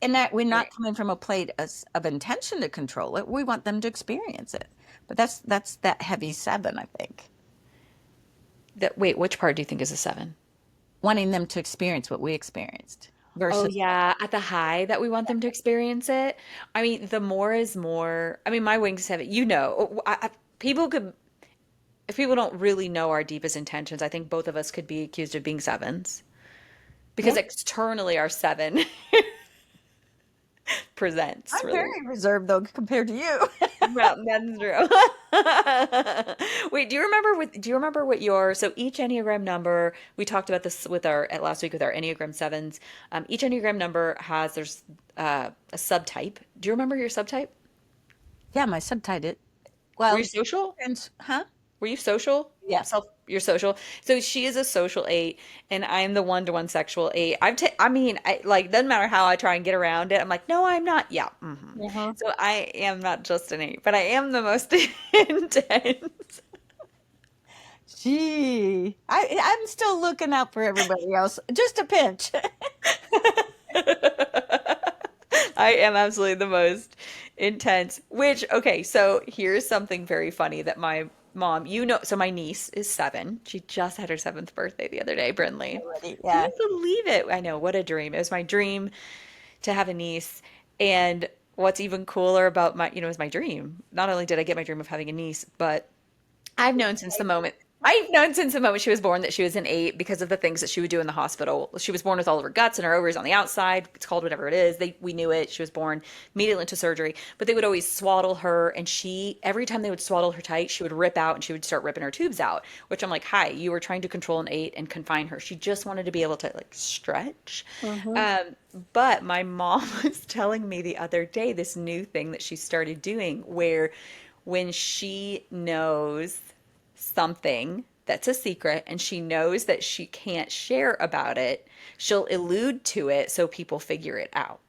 and that we're not Right. coming from a place of intention to control it. We want them to experience it, but that's that heavy 7, I think, That wait, which part do you think is a 7? wanting them to experience what we experienced. Oh versus yeah, at the high that we want them to experience it. I mean, the more is more. I mean, my wings have it. People could, if people don't really know our deepest intentions, I think both of us could be accused of being sevens because maybe externally our seven presents I'm really. very reserved though compared to you. Well, that's true. Wait, do you remember what your so each Enneagram number, we talked about this with our at last week with our Enneagram sevens. Each Enneagram number has there's a subtype. Do you remember your subtype? Yeah, my subtitle. Were you Well, social? huh? Were you social? Yes. You're social. So she is a social eight, and I'm the one-to-one sexual eight. I mean, like doesn't matter how I try and get around it. I'm like, no, I'm not. Yeah. Uh-huh. So I am not just an eight, but I am the most intense. I'm still looking out for everybody else. Just a pinch. I am absolutely the most intense. Which, okay, so here's something very funny that my mom, so my niece is seven. She just had her seventh birthday the other day, Brinley. Already, Can yeah. you believe it? I know, what a dream. It was my dream to have a niece. And what's even cooler about it was my dream. Not only did I get my dream of having a niece, but I've known since the moment I've known since the moment she was born that she was an eight because of the things that she would do in the hospital. She was born with all of her guts and her ovaries on the outside. It's called whatever it is. We knew it. She was born immediately into surgery, but they would always swaddle her, and every time they would swaddle her tight, she would rip out and she would start ripping her tubes out. Which I'm like, hi, you were trying to control an eight and confine her. She just wanted to be able to like stretch. Hmm. Um, but my mom was telling me the other day this new thing that she started doing where when she knows something that's a secret and she knows that she can't share about it, she'll allude to it so people figure it out.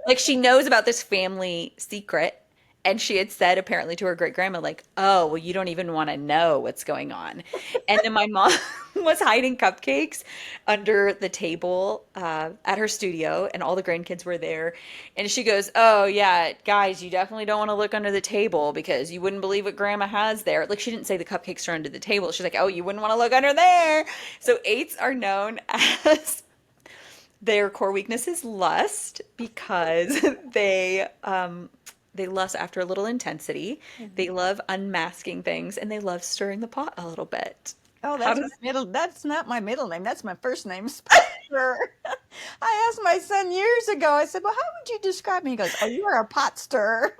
Like she knows about this family secret and she had said apparently to her great grandma like, "Oh, well you don't even want to know what's going on." And then my mom was hiding cupcakes under the table at her studio and all the grandkids were there and she goes, "Oh yeah, guys, you definitely don't want to look under the table because you wouldn't believe what grandma has there." Like she didn't say the cupcakes are under the table. She's like, "Oh, you wouldn't want to look under there." So eights are known as their core weakness is lust because they lust after a little intensity. They love unmasking things and they love stirring the pot a little bit. Oh, How that's my does middle. That's not my middle name. That's my first name, Spencer. I asked my son years ago. I said, "Well, how would you describe me?" He goes, "Oh, you are a pot stirrer."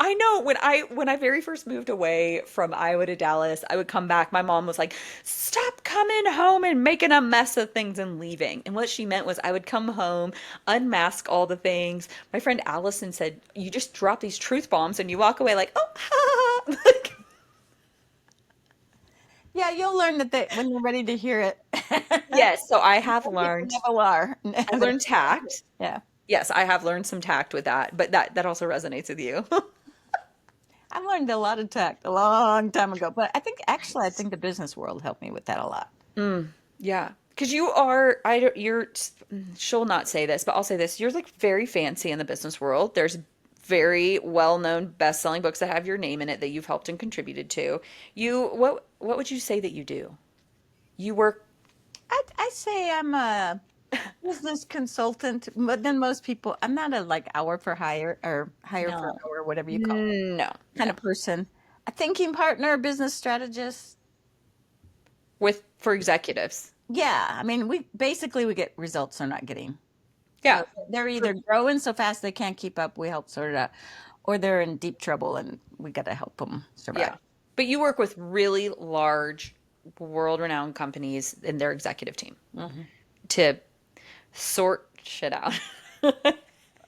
I know. When I very first moved away from Iowa to Dallas, I would come back. My mom was like, "Stop coming home and making a mess of things and leaving." And what she meant was I would come home, unmask all the things. My friend Allison said, "You just drop these truth bombs and you walk away like, oh, ha, ha." Like, Yeah, you'll learn that when you're ready to hear it. yes, so I have Some people learned. never are. I learned tact. Yeah, Yes, I have learned some tact with that, but that also resonates with you. I learned a lot of tact a long time ago. But I think the business world helped me with that a lot. Yeah, because you are, I don't, you're, she'll not say this, but I'll say this. You're like very fancy in the business world. There's very well-known best-selling books that have your name in it that you've helped and contributed to. What would you say that you do? You work, I say I'm a business consultant, but then most people, I'm not a like hour for hire or hire for no, hour, whatever you call no, it, kind no. of person. A thinking partner, business strategist. For executives. Yeah, I mean, we get results they're not getting. Yeah. So they're For, either growing so fast they can't keep up, we help sort it out, or they're in deep trouble and we got to help them survive. yeah. But you work with really large, world-renowned companies in their executive team Hmm. to sort shit out.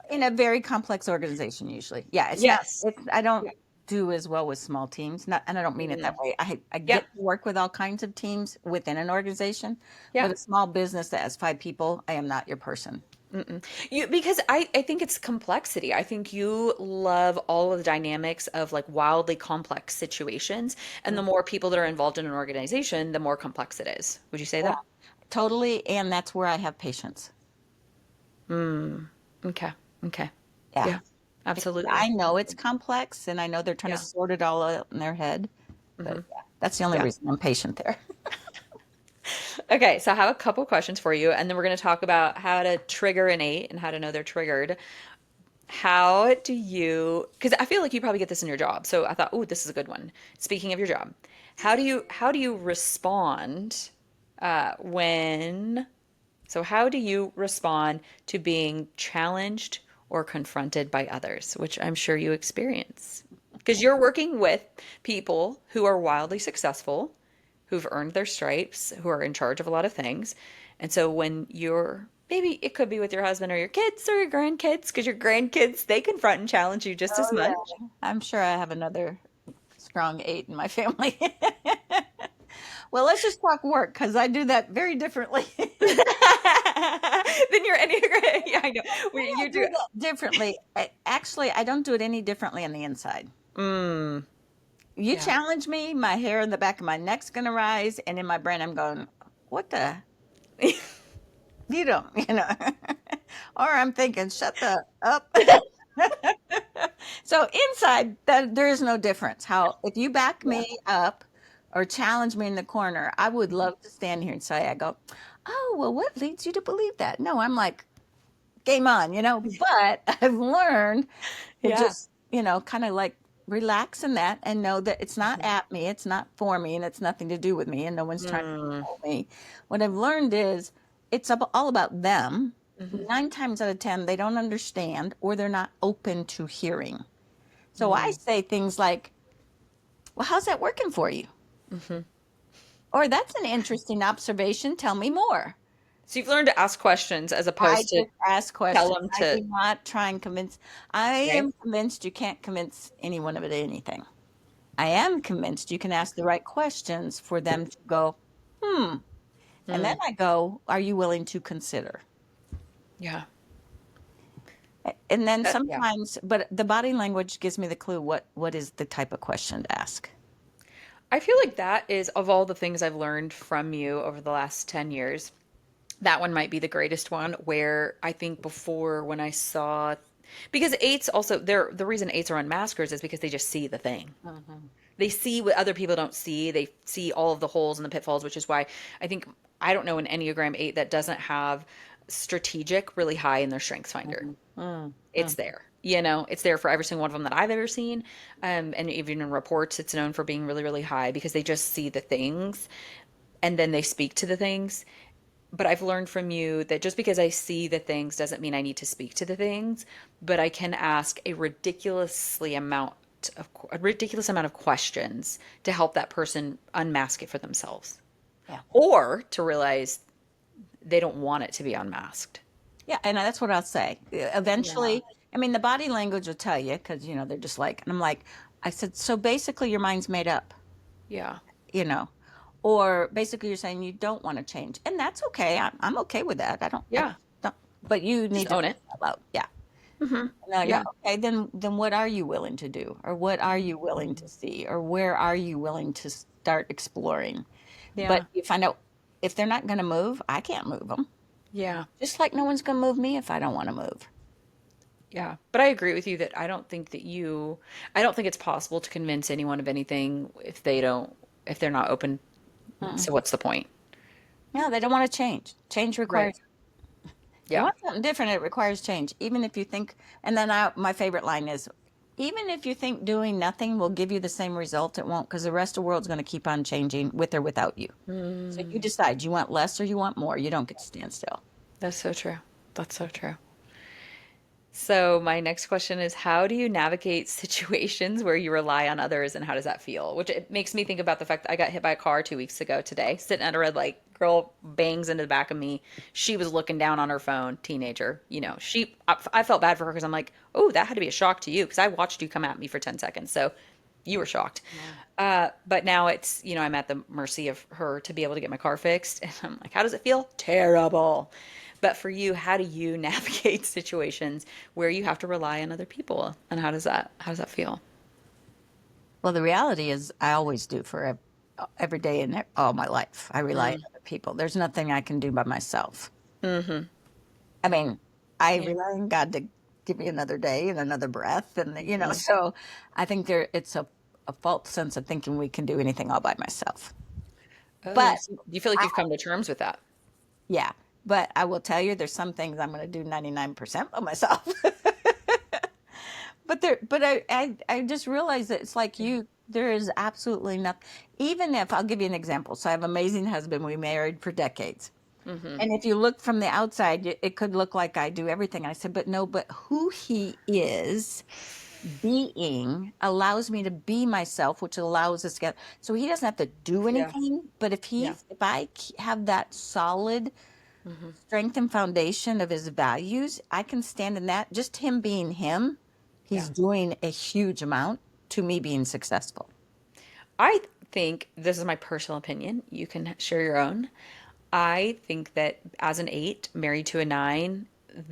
In a very complex organization, usually. Yeah, it's not. Yes. I don't Yeah. do as well with small teams, not, and I don't mean it that Mm. way. I Yeah. get to work with all kinds of teams within an organization, Yeah. but a small business that has 5 people, I am not your person. Because I think it's complexity. I think you love all of the dynamics of like wildly complex situations. And the more people that are involved in an organization, the more complex it is. Would you say Yeah, that? totally, and that's where I have patience. Okay. Okay. Yeah, Yeah. I Absolutely. know it's complex, and I know they're trying to Yeah. sort it all out in their head, but yeah, that's the only Yeah. reason I'm patient there. Okay, so I have a couple questions for you, and then we're going to talk about how to trigger an eight and how to know they're triggered. How do you, because I feel like you probably get this in your job. So I thought, oh, this is a good one. Speaking of your job, how do you respond when, so how do you respond to being challenged or confronted by others, which I'm sure you experience? Because you're working with people who are wildly successful, who've earned their stripes, who are in charge of a lot of things. And so when you're, maybe it could be with your husband or your kids or your grandkids, because your grandkids, they confront and challenge you just as Oh much. yeah. I'm sure I have another strong eight in my family. Well, let's just talk work because I do that very differently. Then your Enneagram, yeah, I know. I You do do. that differently. Actually, I don't do it any differently on the inside. Mm, You yeah. challenge me, my hair in the back of my neck's gonna rise, and in my brain, I'm going, "What the? You don't, you know?" Or I'm thinking, "Shut the up." So inside, that there is no difference. How if you back Yeah. me up or challenge me in the corner, I would love to stand here and say, I go, "Oh, well, what leads you to believe that?" No, I'm like, game on, But I've learned to Yeah. just, kind of like relax in that and know that it's not at me, it's not for me, and it's nothing to do with me, and no one's trying to Mm, control me. What I've learned is all about them. hmm 9 times out of 10, they don't understand or they're not open to hearing. So I mm, say things like, well, how's that working for you? hmm Or that's an interesting observation. Tell me more. So you've learned to ask questions as I opposed to just ask tell questions. them I to, do not try and convince. I right? am convinced you can't convince anyone of it anything. I am convinced you can ask the right questions for them to go, hmm. And then Mm, I go, are you willing to consider? yeah. And then Yeah. sometimes, but the body language gives me the clue what is the type of question to ask. I feel like that is, of all the things I've learned from you over the last 10 years, that one might be the greatest one. Where I think before, when I saw, because eights also, they're, the reason eights are unmaskers is because they just see the thing. Mhm. They see what other people don't see. They see all of the holes and the pitfalls, which is why I think, I don't know an Enneagram 8 that doesn't have strategic really high in their strengths finder. Mhm. Mhm. It's there. You know, it's there for every single one of them that I've ever seen. And even in reports, it's known for being really, really high because they just see the things and then they speak to the things. But I've learned from you that just because I see the things doesn't mean I need to speak to the things, but I can ask a ridiculous amount of questions to help that person unmask it for themselves Yeah. or to realize they don't want it to be unmasked. Yeah, and that's what I'll say. Yeah. Eventually, I mean, the body language will tell you because, they're just like, and I'm like, I said, so basically your mind's made up, Yeah. you know, or basically you're saying you don't want to change. And that's okay. I'm okay with that. I Yeah. don't, but you Just need to own say it. it out loud. Yeah. Hmm. And I go, Yeah. okay, then what are you willing to do? Or what are you willing to see? Or where are you willing to start exploring? But Yeah. you find out if they're not going to move, I can't move them. Yeah. Just like no one's going to move me if I don't want to move. Yeah. But I agree with you that I don't think it's possible to convince anyone of anything if they're not open. Mm-mm. So what's the point? No, they don't want to change. Change Right. requires, you Yeah. want something different, it requires change. Even if you think, and then my favorite line is, even if you think doing nothing will give you the same result, it won't because the rest of the world's going to keep on changing with or without you. So you Mm, decide you want less or you want more. You don't get to stand still. that's so true. That's so true. So my next question is, how do you navigate situations where you rely on others and how does that feel? Which it makes me think about the fact that I got hit by a car 2 weeks ago today, sitting at a red light. Girl bangs into the back of me. She was looking down on her phone, teenager. I felt bad for her because I'm like, oh, that had to be a shock to you because I watched you come at me for 10 seconds. So you were shocked. Yeah. But now it's, I'm at the mercy of her to be able to get my car fixed. And I'm like, how does it feel? Terrible. But for you, how do you navigate situations where you have to rely on other people? And how does that feel? Well, the reality is, I always do for every day in all my life. I rely on Mm. other people. There's nothing I can do by myself. Hmm. I mean, I Yeah. rely on God to give me another day and another breath, and Hmm. so I think it's a false sense of thinking we can do anything all by myself. Oh, But so you feel like I, you've come to terms with that? yeah, but I will tell you, there's some things I'm going to do 99% by myself. But I just realized that it's like Yeah. there is absolutely nothing. Even if I'll give you an example. So I have an amazing husband. We married for decades. Mm-hmm. And if you look from the outside, it could look like I do everything. I said, but no, but who he is being allows me to be myself, which allows us to get, so he doesn't have to do Yeah. anything. But Yeah. if I have that solid Mm-hmm. strength and foundation of his values, I can stand in that. Just him being him, Yeah. he's doing a huge amount to me being successful. I think this is my personal opinion. You can share your own. I think that as an eight married to a nine,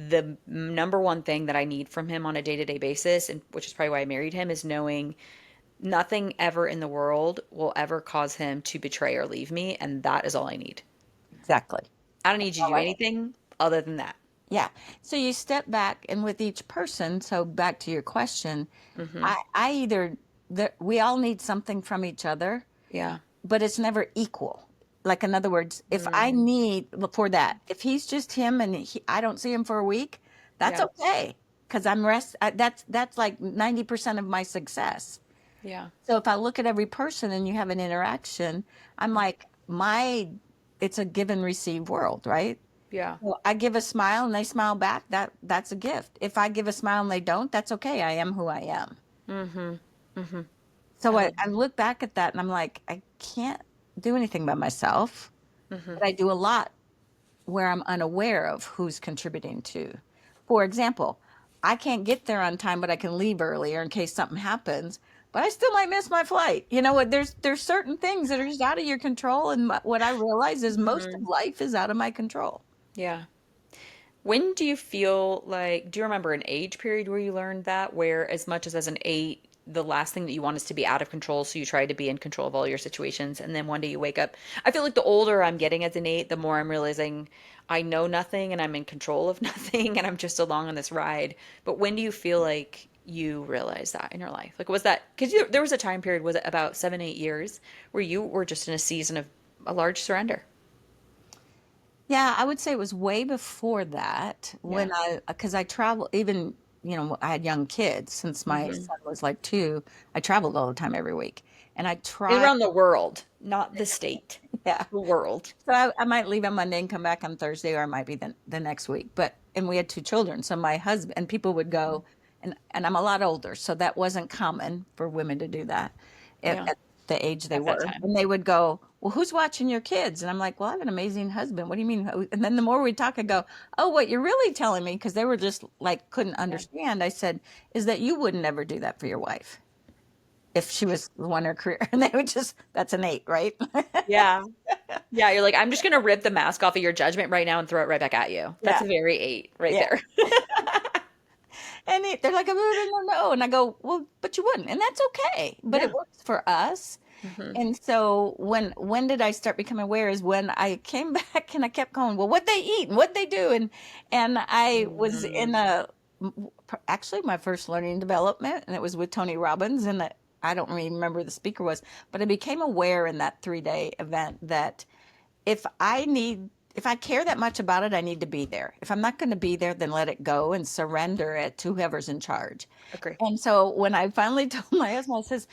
the number one thing that I need from him on a day-to-day basis, and which is probably why I married him, is knowing nothing ever in the world will ever cause him to betray or leave me, and that is all I need. Exactly. I don't need you to All do right. anything other than that. Yeah. So you step back, and with each person, so back to your question, Mm-hmm. I either, we all need something from each other, Yeah. but it's never equal. Like, in other words, if I Mm. need for that, if he's just him and I don't see him for a week, that's Yeah. okay. Because that's like 90% of my success. Yeah. So if I look at every person and you have an interaction, I'm like, it's a give and receive world, right? Yeah. Well, I give a smile and they smile back. That's a gift. If I give a smile and they don't, that's okay. I am who I am. Mm-hmm. Mm-hmm. So I love I look back at that and I'm like, I can't do anything by myself, that. Mm-hmm. but I do a lot where I'm unaware of who's contributing to. For example, I can't get there on time, but I can leave earlier in case something happens. But I still might miss my flight. You know what? There's certain things that are just out of your control, and what I realize is most of Mm-hmm. life is out of my control. Yeah. When do you feel like, do you remember an age period where you learned that, where as much as an eight, the last thing that you want is to be out of control, so you try to be in control of all your situations, and then one day you wake up. I feel like the older I'm getting as an eight, the more I'm realizing I know nothing and I'm in control of nothing and I'm just along on this ride. But when do you feel like you realize that in your life? Like, was that, because there was a time period, was it about 7, 8 years, where you were just in a season of a large surrender? Yeah, I would say it was way before that Yeah. because I travel, even, I had young kids since my Hmm. son was like two. I traveled all the time every week. And I tried, Around the world, not the state, yeah. the world. So I might leave on Monday and come back on Thursday, or I might be the next week. And we had two children. So my husband, and people would go, and I'm a lot older. So that wasn't common for women to do that Yeah, at the age they at that were. time. And they would go, well, who's watching your kids? And I'm like, well, I have an amazing husband. What do you mean? And then the more we talk, I go, oh, what you're really telling me, because they were just like, couldn't Yeah. understand. I said, is that you would never do that for your wife if she was the one her career. And they would just, that's an eight, right? Yeah. Yeah, you're like, I'm just gonna rip the mask off of your judgment right now and throw it right back at you. That's Yeah. a very eight right Yeah. there. And they're like, oh, no, no, no. And I go, well, but you wouldn't. And that's okay. But it Yeah. works for us. Hmm. And so when did I start becoming aware is when I came back and I kept going, well, what they eat and what they do. And I was in Mm. actually my first learning development, and it was with Tony Robbins. And I don't even remember who the speaker was, but I became aware in that 3-day event that if if I care that much about it, I need to be there. If I'm not going to be there, then let it go and surrender it to whoever's in charge. Agree. And so when I finally told my husband, I says,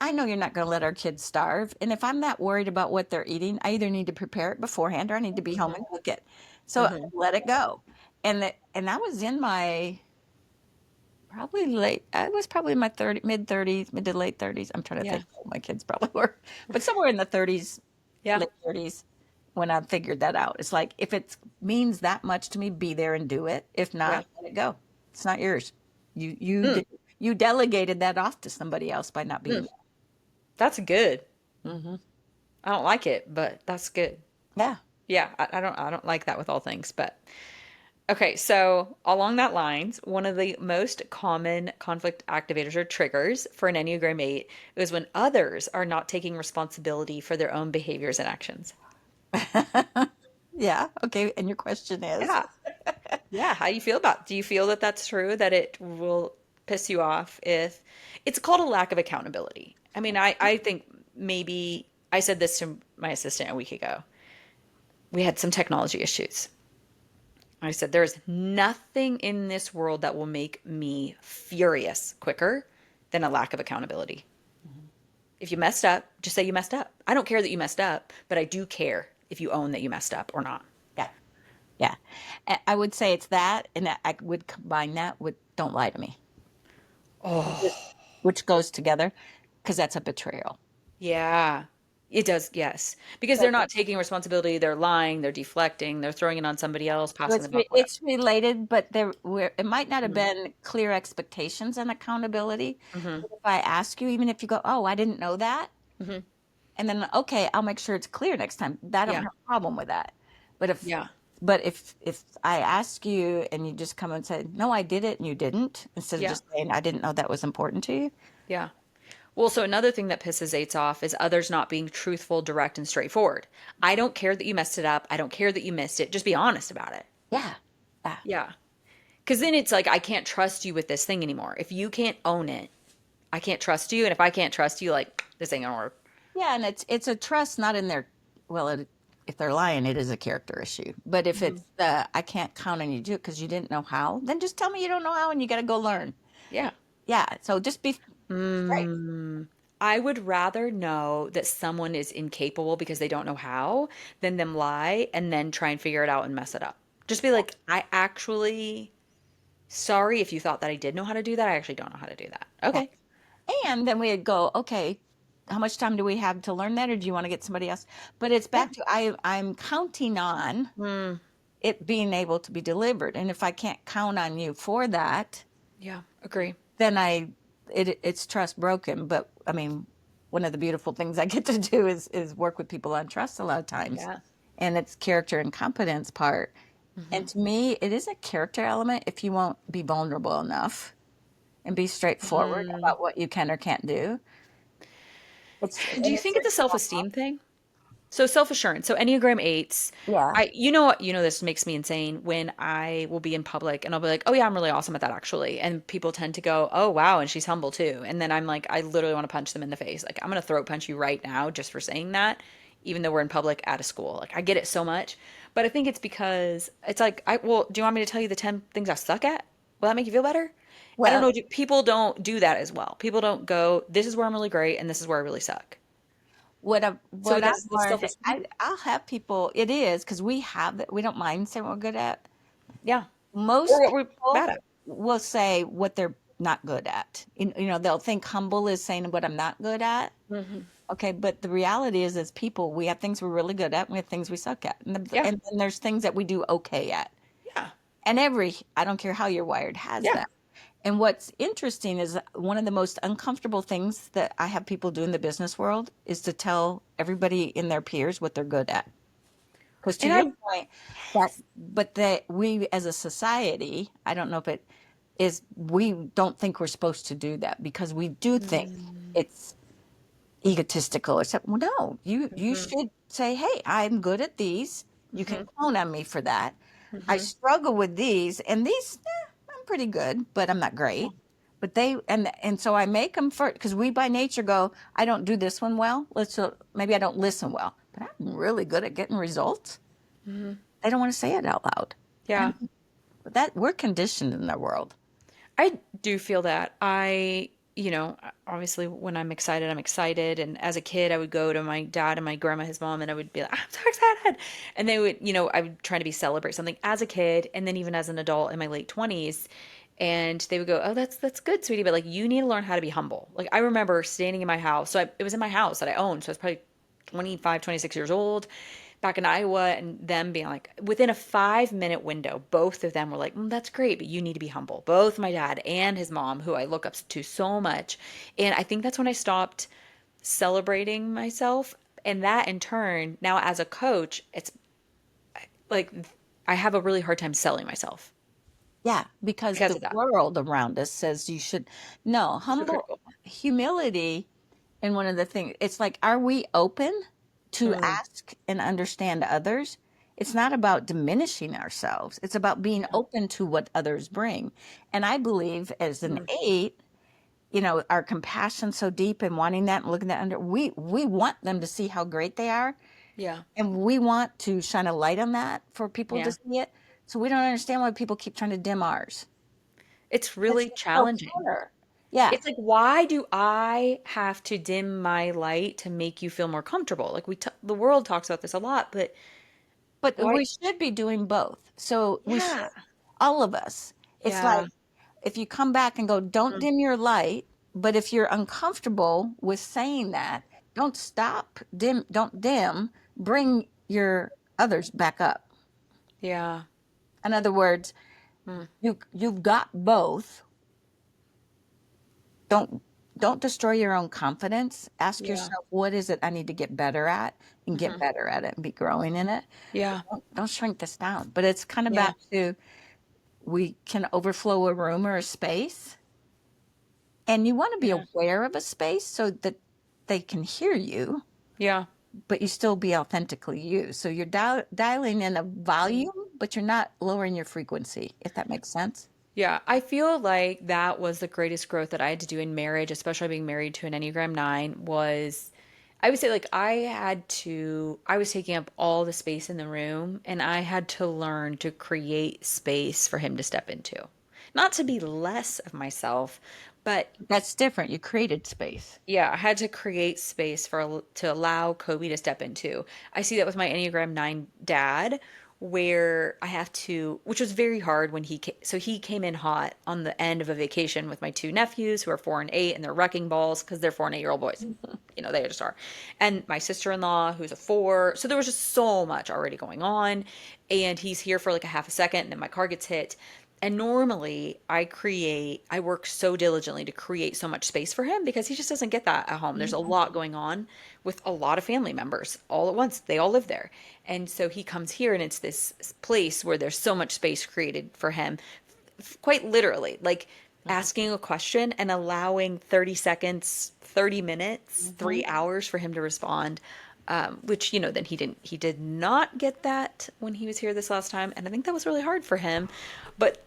I know you're not going to let our kids starve. And if I'm that worried about what they're eating, I either need to prepare it beforehand or I need to be home Hmm. and cook it. So Hmm. let it go. And I was in my probably late, I was probably in my mid 30s, mid to late 30s. I'm trying to Yeah. think how old my kids probably were, but somewhere in the 30s, Yeah. late 30s when I figured that out. It's like, if it means that much to me, be there and do it. If Yeah. not, let it go. It's not yours. You, you, Mm. de- you delegated that off to somebody else by not being Mm. That's good. there. I don't like it, but that's good. Yeah. Yeah, I don't like that with all things, but okay, so along that lines, one of the most common conflict activators or triggers for an Enneagram 8 is when others are not taking responsibility for their own behaviors and actions. Yeah. Okay. And your question is? Yeah. Yeah, how do you feel about? Do you feel that that's true, that it will piss you off if it's called a lack of accountability? I mean, I think maybe I said this to my assistant a week ago. We had some technology issues. I said, there's nothing in this world that will make me furious quicker than a lack of accountability. Mhm. If you messed up, just say you messed up. I don't care that you messed up, but I do care if you own that you messed up or not. Yeah. Yeah. I would say it's that, and I would combine that with don't lie to me, which Oh, which goes together because that's a betrayal. yeah. It does, yes. Because they're So not taking responsibility, they're lying, they're deflecting, they're throwing it on somebody else, passing the buck, whatever. it's related, but it might not have Mm-hmm. been clear expectations and accountability. Mm-hmm. But if I ask you, even if you go, "Oh, I didn't know that," Mm-hmm. and then okay, I'll make sure it's clear next time. I don't Yeah. have a problem with that. But if Yeah. if I ask you and you just come and say, "No, I did it," and you didn't, instead of Yeah. just saying, "I didn't know that was important to you," Yeah. Well, so another thing that pisses eights off is others not being truthful, direct, and straightforward. I don't care that you messed it up. I don't care that you missed it. Just be honest about it. yeah, yeah, Yeah. Because then it's like, I can't trust you with this thing anymore. If you can't own it, I can't trust you. And if I can't trust you, like, this ain't gonna work. yeah, and it's a trust not in their well, if they're lying, it is a character issue. But if Hmm. it's I can't count on you to do it because you didn't know how, then just tell me you don't know how and you got to go learn. Yeah. Yeah, so just be straight. Mm, I would rather know that someone is incapable because they don't know how than them lie and then try and figure it out and mess it up. Just be like, I actually, sorry if you thought that I did know how to do that. I actually don't know how to do that. Yeah. Okay. And then we'd go, okay, how much time do we have to learn that, or do you want to get somebody else? But it's Yeah. back to I'm counting on Mm, it being able to be delivered. And if I can't count on you for that, yeah. Agree. then it's trust broken. But I mean, one of the beautiful things I get to do is work with people on trust a lot of times. Yeah. And it's character and competence part. Hmm. And to me, it is a character element if you won't be vulnerable enough and be straightforward Mm. about what you can or can't do. Do And you it's think it's a self-esteem thing? So self-assurance. So Enneagram Eights. yeah. You know what, this makes me insane when I will be in public and I'll be like, oh yeah, I'm really awesome at that actually. And people tend to go, oh wow, and she's humble too. And then I'm like, I literally want to punch them in the face. Like I'm gonna throat punch you right now just for saying that, even though we're in public at a school. Like I get it so much. But I think it's because it's like, well, do you want me to tell you the 10 things I suck at? Will that make you feel better? I don't Well, know. People don't do that as well. People don't go, this is where I'm really great and this is where I really suck. So I've that's learned, self-esteem. I'll have people. It is because we have that. We don't mind saying what we're good at. Yeah. Or Most what we're people bad at. will say what they're not good at. They'll think humble is saying what I'm not good at. Hmm. Okay, but the reality is, as people, we have things we're really good at, and we have things we suck at, Yeah. and then there's things that we do okay at. Yeah. And I don't care how you're wired, has Yeah. that. And what's interesting is one of the most uncomfortable things that I have people do in the business world is to tell everybody in their peers what they're good at. Because to And your I point, that we as a society, I don't know if it is, we don't think we're supposed to do that because we do think mm, it's egotistical. Except, well, no, you mhm, should say, hey, I'm good at these. You can mhm, count on me for that. I mhm. struggle with these, and these I'm pretty good, but I'm not Yeah. great. But and so I make them first because we by nature go, I don't do this one well. Maybe I don't listen well, but I'm really good at getting results. Mhm. They don't want to say it out loud, Yeah. and that we're conditioned in the world. I do feel that. Obviously when I'm excited, I'm excited. And as a kid, I would go to my dad and my grandma, his mom, and I would be like, I'm so excited. And they would, I would try to be celebrate something as a kid and then even as an adult in my late 20s. And they would go, oh, that's good, sweetie. But like, you need to learn how to be humble. Like, I remember standing in my house. It was in my house that I owned. So I was probably 25, 26 years old back in Iowa, and them being like, within a 5-minute window, both of them were like, that's great, but you need to be humble. Both my dad and his mom, who I look up to so much. And I think that's when I stopped celebrating myself. And that in turn, now as a coach, it's like I have a really hard time selling myself Yeah, because because the of that. world around us says you should. No, So humble critical. humility. And one of the things, it's like, are we open to Mm, ask and understand others? It's not about diminishing ourselves. It's about being yeah. open to what others bring. And I believe as an Mm, eight, our compassion so deep and wanting that and looking that under, we want them to see how great they are. Yeah. And we want to shine a light on that for people to Yeah. see it. So we don't understand why people keep trying to dim ours. It's It's really just so challenging. clear. Yeah. It's like, why do I have to dim my light to make you feel more comfortable? Like the world talks about this a lot, but But why? we should be doing both. So we should, Yeah. all of us. It's Yeah. like if you come back and go, don't Mm. dim your light. But if you're uncomfortable with saying that, don't stop, don't dim, bring your others back up. Yeah. In other words, Mm. you've got both. Don't don't destroy your own confidence. Ask Yeah. yourself, what is it I need to get better at, and get Hmm. better at it and be growing in it. Yeah. Don't shrink this down. But it's kind of Yeah. back to, we can overflow a room or a space, and you want to be Yeah. aware of a space so that they can hear you, Yeah. but you still be authentically you. So you're dialing in a volume, but you're not lowering your frequency, if that makes sense. Yeah, I feel like that was the greatest growth that I had to do in marriage, especially being married to an Enneagram 9, was I would say like I was taking up all the space in the room and I had to learn to create space for him to step into. Not to be less of myself, but That's different. You created space. yeah, I had to create space for to allow Kobe to step into. I see that with my Enneagram 9 dad, where I have to, which was very hard when so he came in hot on the end of a vacation with my two nephews who are 4 and 8, and they're wrecking balls because they're 4 and 8-year-old boys. They just are. And my sister-in-law, who's a 4. So there was just so much already going on. And he's here for like a half a second, and then my car gets hit. And normally I work so diligently to create so much space for him because he just doesn't get that at home. There's a lot going on with a lot of family members all at once. They all live there. And so he comes here and it's this place where there's so much space created for him, quite literally, like asking a question and allowing 30 seconds, 30 minutes, Mm-hmm. 3 hours for him to respond. Which, then he did not get that when he was here this last time. And I think that was really hard for him. But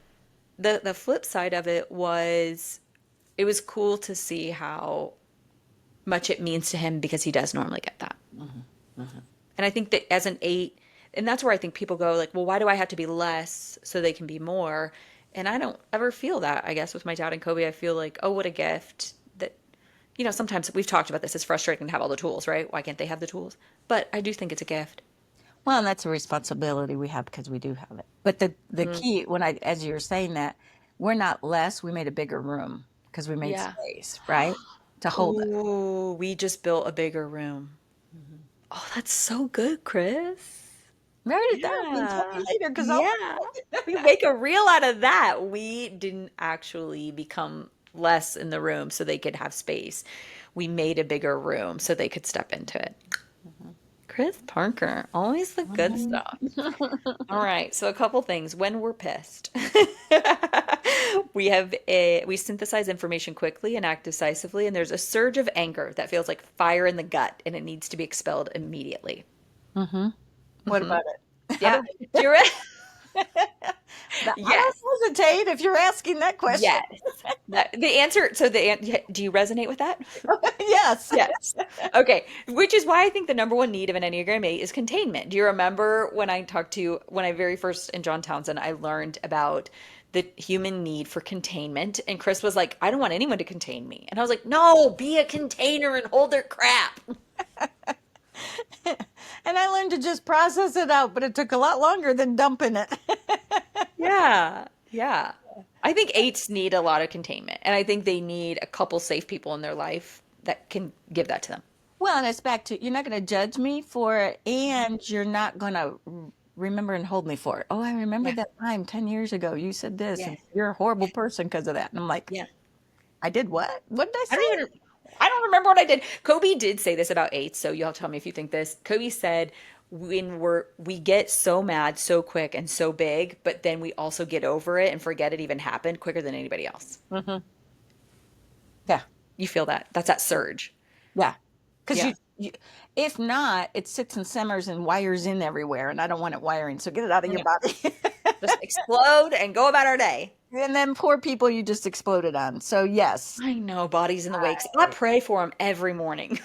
the flip side of it was cool to see how much it means to him because he does normally get that. And I think that as an 8, and that's where I think people go like, well, why do I have to be less so they can be more? And I don't ever feel that, I guess, with my dad and Kobe. I feel like, oh, what a gift that, sometimes we've talked about this. It's frustrating to have all the tools, right? Why can't they have the tools? But I do think it's a gift. Well, and that's a responsibility we have because we do have it. But the Mm. key, as you were saying that, we're not less. We made a bigger room because we made Yeah. space, right, to hold it. Ooh, we just built a bigger room. Oh, that's so good, Chris. Write it down and tell me Yeah. later because I'll Yeah. We make a reel out of that. We didn't actually become less in the room so they could have space. We made a bigger room so they could step into it. Chris Parker, always the good stuff. All right, so a couple things. When we're pissed, we synthesize information quickly and act decisively, and there's a surge of anger that feels like fire in the gut, and it needs to be expelled immediately. Mm-hmm. What Hmm. about it? How Yeah, do you're right. I Yes, don't hesitate if you're asking that question. yes. The answer. So do you resonate with that? Yes. Yes. Okay. Which is why I think the number one need of an Enneagram 8 is containment. Do you remember when I very first in John Townsend, I learned about the human need for containment? And Chris was like, I don't want anyone to contain me. And I was like, no, be a container and hold their crap. And I learned to just process it out, but it took a lot longer than dumping it. Yeah. Yeah. I think 8s need a lot of containment. And I think they need a couple safe people in their life that can give that to them. Well, and it's back to, you're not going to judge me for it, and you're not going to remember and hold me for it. Oh, I remember Yeah. that time 10 years ago you said this, Yeah. and you're a horrible person because of that. And I'm like, Yeah. I did what? What did I I don't say? even I don't remember what I did. Kobe did say this about 8s, so you'll tell me if you think this. Kobe said when we get so mad so quick and so big, but then we also get over it and forget it even happened quicker than anybody else. Hmm. Yeah. You feel that? That's that surge. Yeah. Because Yeah. if not, it sits and simmers and wires in everywhere, and I don't want it wiring. So get it out of your Yeah. body. Just explode and go about our day. And then poor people you just exploded on. So yes, I know, bodies in the wakes. I I, pray for them every morning.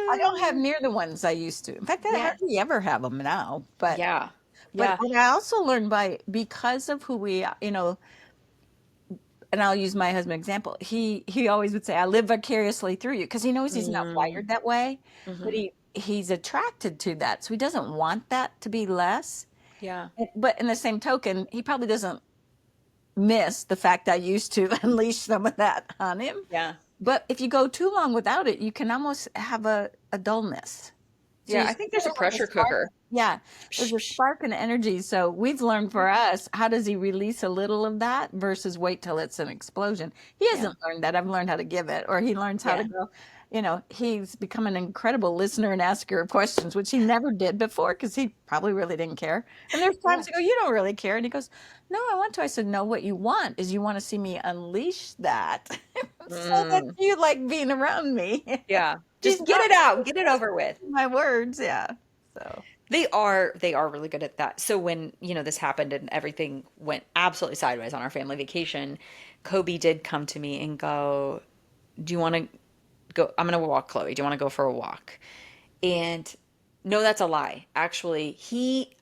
I don't have near the ones I used to. In fact, I Yeah. hardly ever have them now. Yeah. But Yeah. what I also learned because of who we are, and I'll use my husband example. He always would say, "I live vicariously through you," because he knows he's not Mm, wired that way, but hmm. he's attracted to that, so he doesn't want that to be less. Yeah. But in the same token, he probably doesn't miss the fact I used to unleash some of that on him. Yeah. But if you go too long without it, you can almost have a dullness. So Yeah. you I still think there's a have a pressure spark. cooker. Yeah, there's Psh, a psh. spark and energy. So we've learned for us, how does he release a little of that versus wait till it's an explosion? He Yeah. hasn't learned that. I've learned how to give it, or he learns how to Yeah. go. He's become an incredible listener and asker of questions, which he never did before because he probably really didn't care. And there's Yeah. times I go, "You don't really care." And he goes, "No, I want to." I said, "No, what you want is you want to see me unleash that so that Mm, you like being around me." yeah. He's Just get not it out. Get it over with. my words. Yeah. So. They are really good at that. So when, this happened and everything went absolutely sideways on our family vacation, Kobe did come to me and go, "Do you want to go? I'm going to walk Chloe. Do you want to go for a walk?" And no, that's a lie. Actually,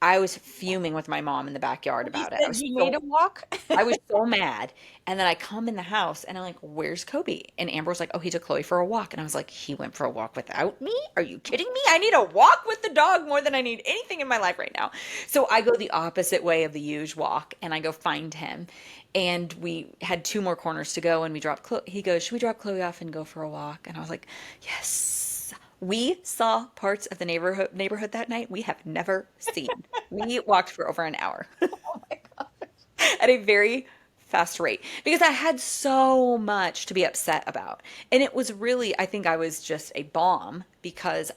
I was fuming with my mom in the backyard He about it. said he made a walk. I was so mad. And then I come in the house and I'm like, "Where's Kobe?" And Amber was like, "Oh, he took Chloe for a walk." And I was like, "He went for a walk without me? Are you kidding me? I need a walk with the dog more than I need anything in my life right now." So I go the opposite way of the usual walk and I go find him. And we had two more corners to go and we dropped Chloe. He goes, "Should we drop Chloe off and go for a walk?" And I was like, "Yes." We saw parts of the neighborhood that night we have never seen. We walked for over an hour. Oh my God. At a very fast rate because I had so much to be upset about. And it was really, I think I was just a bomb because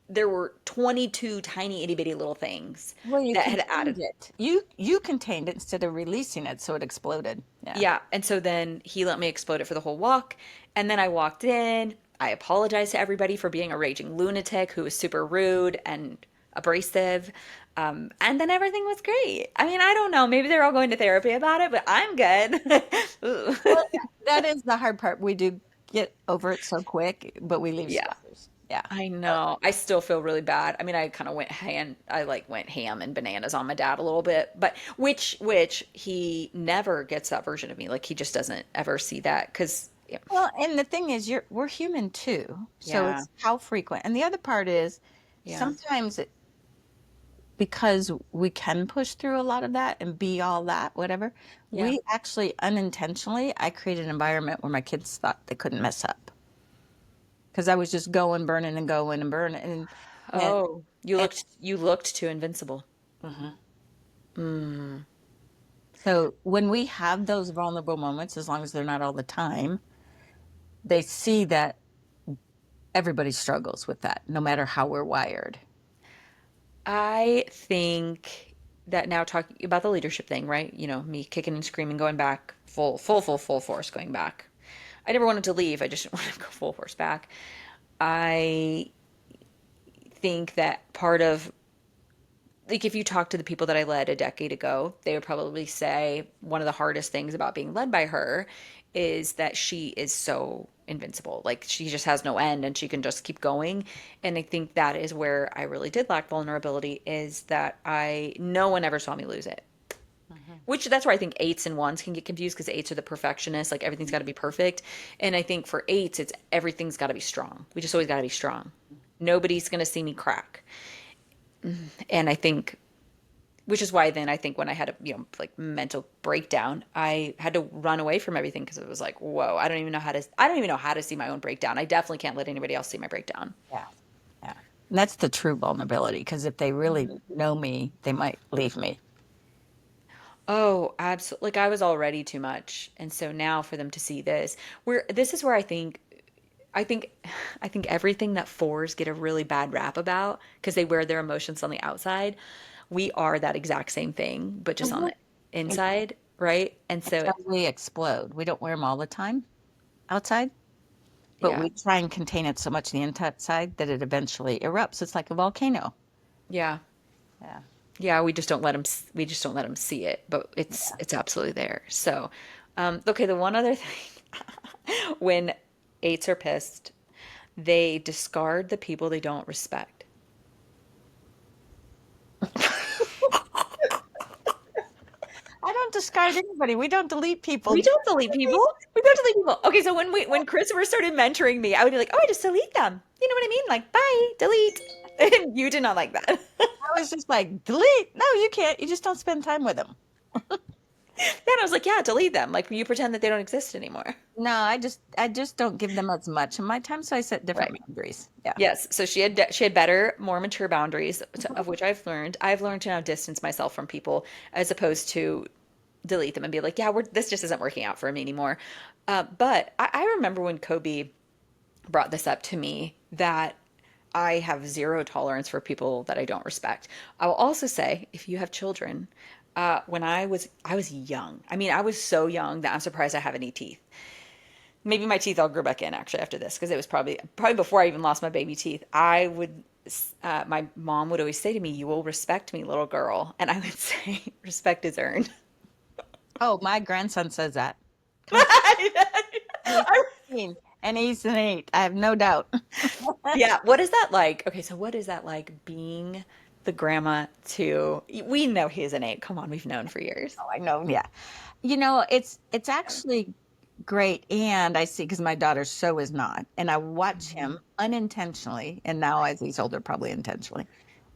there were 22 tiny itty bitty little things Well, you that had contained added. it. You contained it instead of releasing it, so it exploded. Yeah. Yeah. And so then he let me explode it for the whole walk. And then I walked in. I apologized to everybody for being a raging lunatic who was super rude and abrasive. And then everything was great. I mean, I don't know. Maybe they're all going to therapy about it, but I'm good. Ooh. Well, that is the hard part. We do get over it so quick, but we leave Yeah. scars. Yeah. I know. I still feel really bad. I mean, I kind of I like went ham and bananas on my dad a little bit, but which he never gets that version of me. Like he just doesn't ever see that because yeah, Well, and the thing is, we're human too. So yeah, it's how frequent. And the other part is yeah, sometimes because we can push through a lot of that and be all that, whatever, yeah. we actually unintentionally, I created an environment where my kids thought they couldn't mess up because I was just going, burning and going and burning. And, Oh, and you looked too invincible. Mhm. Mm, So when we have those vulnerable moments, as long as they're not all the time, they see that everybody struggles with that, no matter how we're wired. I think that now talking about the leadership thing, right? Me kicking and screaming, going back full force, going back. I never wanted to leave. I just didn't want to go full force back. I think that part of like if you talk to the people that I led a decade ago, they would probably say one of the hardest things about being led by her is that she is so invincible. Like she just has no end and she can just keep going. And I think that is where I really did lack vulnerability is that I no one ever saw me lose it. Mhm. Which that's where I think eights and ones can get confused because eights are the perfectionists, like everything's got to be perfect. And I think for eights, it's everything's got to be strong. We just always got to be strong. Nobody's going to see me crack. And I think which is why then I think when I had a like mental breakdown, I had to run away from everything because it was like, whoa, I don't even know how to see my own breakdown. I definitely can't let anybody else see my breakdown. Yeah. Yeah. And that's the true vulnerability because if they really Mhm. know me, they might leave me. Oh, absolutely. Like I was already too much. And so now for them to see this is where I think I think everything that fours get a really bad rap about because they wear their emotions on the outside, we are that exact same thing, but just on Mhm. the inside, right? And so Until we explode. We don't wear them all the time outside, but yeah. we try and contain it so much on the inside that it eventually erupts. It's like a volcano. Yeah. Yeah. Yeah, we just don't let them see it, but it's absolutely there. So, okay, the one other thing, when eights are pissed, they discard the people they don't respect. I don't discard anybody. We don't delete people. We don't delete people. We don't delete people. Okay, so when Christopher started mentoring me, I would be like, "Oh, I just delete them." You know what I mean? Like, bye, delete. And you did not like that. I was just like, delete. No, you can't. You just don't spend time with them. Then I was like, "Yeah, delete them." Like you pretend that they don't exist anymore. No, I just don't give them as much of my time, so I set different Right. boundaries. Yeah. Yes. So she had better, more mature boundaries, of which I've learned. I've learned to now distance myself from people as opposed to delete them and be like, "Yeah, this just isn't working out for me anymore." But I remember when Kobe brought this up to me that I have zero tolerance for people that I don't respect. I will also say, if you have children, when I was young. I mean, I was so young that I'm surprised I have any teeth. Maybe my teeth all grew back in actually after this because it was probably before I even lost my baby teeth. My mom would always say to me, "You will respect me, little girl," and I would say, "Respect is earned." Oh, my grandson says that. Constantly. And he's 16, and he's an 8. I have no doubt. Yeah, what is that like? Okay, so what is that like being the grandma to, we know he's an eight. Come on, we've known for years. Oh, I know. Yeah. It's actually great, and I see because my daughter so is not, and I watch Mhm. him unintentionally, and now as he's older, probably intentionally.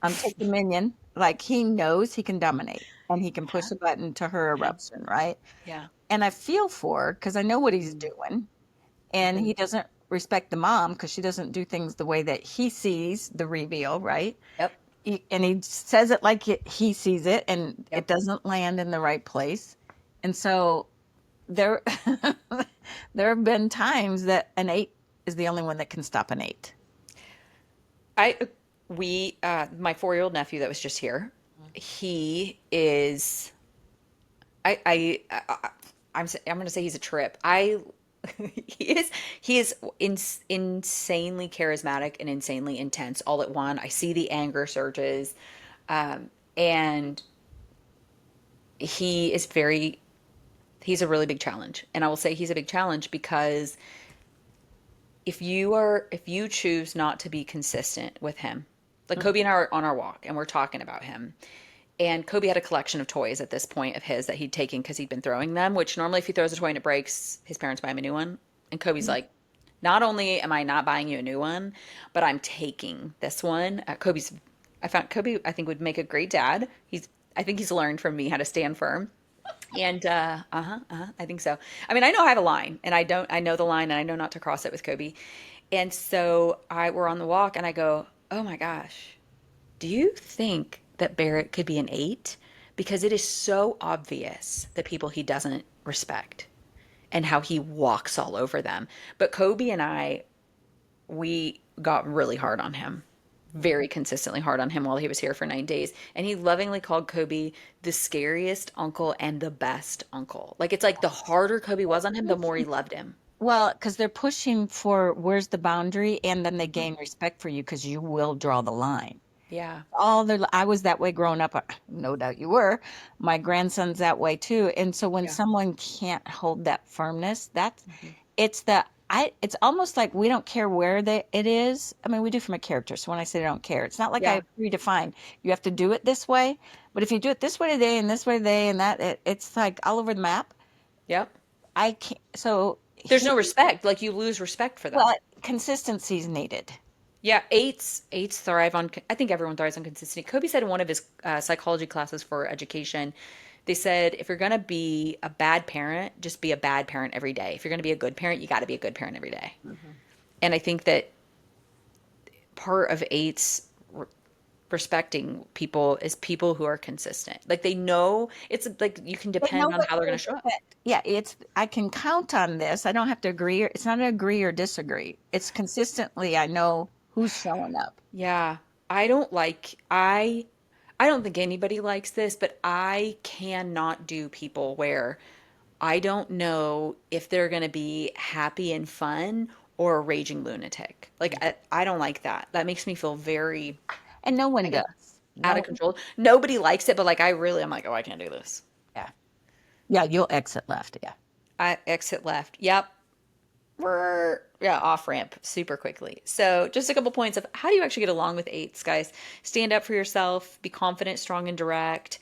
Take dominion. Like he knows he can dominate, and he can push Yeah, a button to her yeah, eruption, right? yeah. And I feel for her because I know what he's Mhm, doing, and mhm. he doesn't respect the mom because she doesn't do things the way that he sees the reveal, right? Yep, And he says it like he sees it, and it yep. doesn't land in the right place. And so there, there have been times that an 8 is the only one that can stop an 8. I we My 4-year-old nephew that was just here, he is I'm going to say he's a trip. I he is he is insanely charismatic and insanely intense all at one. I see the anger surges, and he is very he's a really big challenge. And I will say he's a big challenge because if you choose not to be consistent with him, like Kobe and I are on our walk and we're talking about him. And Kobe had a collection of toys at this point of his that he'd taken because he'd been throwing them, which normally if he throws a toy and it breaks, his parents buy him a new one. And Kobe's like, not only am I not buying you a new one, but I'm taking this one. I found Kobe, I think, would make a great dad. I think he's learned from me how to stand firm. And I think so. I mean, I know I have a line, and I know the line, and I know not to cross it with Kobe. And so we're on the walk, and I go, "Oh my gosh, do you think that Barrett could be an eight? Because it is so obvious the people he doesn't respect and how he walks all over them." But Kobe and I, we got really hard on him, very consistently hard on him while he was here for 9 days. And he lovingly called Kobe the scariest uncle and the best uncle. Like, it's like the harder Kobe was on him, the more he loved him. Well, because they're pushing for where's the boundary, and then they gain respect for you because you will draw the line. Yeah. I was that way growing up. No doubt you were. My grandson's that way too. And so when Yeah. someone can't hold that firmness, Mhm. it's almost like we don't care where it is. I mean, we do from a character. So when I say I don't care, it's not like I Yeah. predefine you have to do it this way. But if you do it this way today and this way today and it's like all over the map. Yep. I can't. So There's no respect. Like, you lose respect for well, them. consistency is needed. Yeah, eights thrive on. I think everyone thrives on consistency. Kobe said in one of his psychology classes for education, they said if you're gonna be a bad parent, just be a bad parent every day. If you're gonna be a good parent, you got to be a good parent every day. Mhm. And I think that part of eights respecting people is people who are consistent. Like, they know it's like you can They know depend on what how they're to gonna show up. expect. Yeah, I can count on this. I don't have to agree. It's not an agree or disagree. It's consistently, I know who's showing up. Yeah, I don't like I don't think anybody likes this, but I cannot do people where I don't know if they're going to be happy and fun or a raging lunatic. Like, I don't like that. That makes me feel very, And no I one guess, does. out of No. control. Nobody likes it, but like I'm like, oh, I can't do this. Yeah. Yeah, you'll exit left. Yeah. I exit left. Yep. Yeah, off ramp super quickly. So, just a couple points of how do you actually get along with eights, guys? Stand up for yourself, be confident, strong, and direct.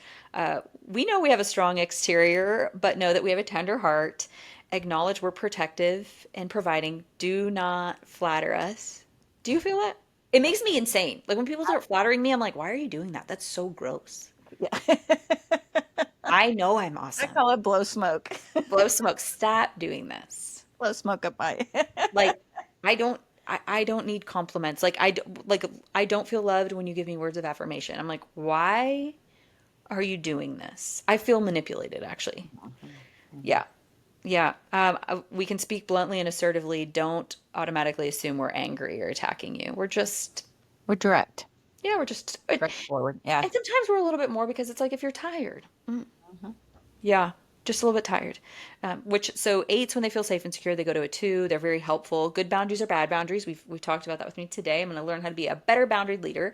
We know we have a strong exterior, but know that we have a tender heart. Acknowledge we're protective and providing. Do not flatter us. Do you feel that? It makes me insane. Like when people start flattering me, I'm like, why are you doing that? That's so gross. Yeah. I know I'm I awesome. call it blow smoke. Blow smoke. Stop doing this. Blow smoke up my. Like I don't need compliments. Like I don't feel loved when you give me words of affirmation. I'm like, why are you doing this? I feel manipulated actually. Yeah. Yeah. We can speak bluntly and assertively. Don't automatically assume we're angry or attacking you. We're just, We're direct. yeah, we're just, Direct forward. Yeah. and sometimes we're a little bit more because it's like if you're tired. Mhm. Yeah, just a little bit tired. So eights, when they feel safe and secure, they go to a two. They're very helpful. Good boundaries are bad boundaries. We've talked about that with me today. I'm going to learn how to be a better boundary leader.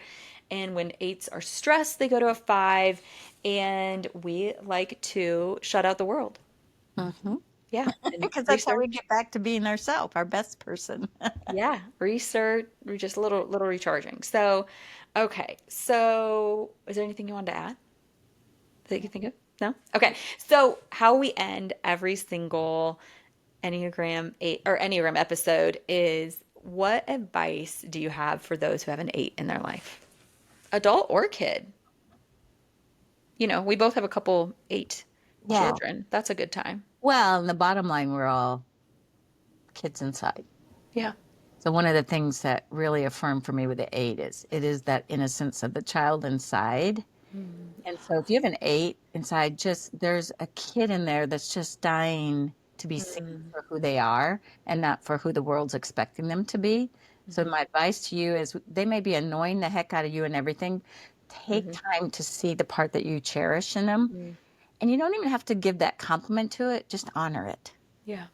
And when eights are stressed, they go to a five. And we like to shut out the world. Hmm. Yeah, and Because that's how we research. get back to being ourselves, our best person. Yeah, research. We're just a little recharging. So, okay. So, is there anything you wanted to add that you can think of? No? Okay. So, how we end every single Enneagram 8 or Enneagram episode is what advice do you have for those who have an 8 in their life? Adult or kid? We both have a couple 8 Yeah. children. That's a good time. Well, in the bottom line, we're all kids inside. Yeah. So one of the things that really affirmed for me with the eight is it is that innocence of the child inside. Mm, And so if you have an eight inside, just there's a kid in there that's just dying to be seen mm, for who they are and not for who the world's expecting them to be. So mhm, my advice to you is they may be annoying the heck out of you and everything. Take mhm, time to see the part that you cherish in them. mm. And you don't even have to give that compliment to it, just honor it. Yeah.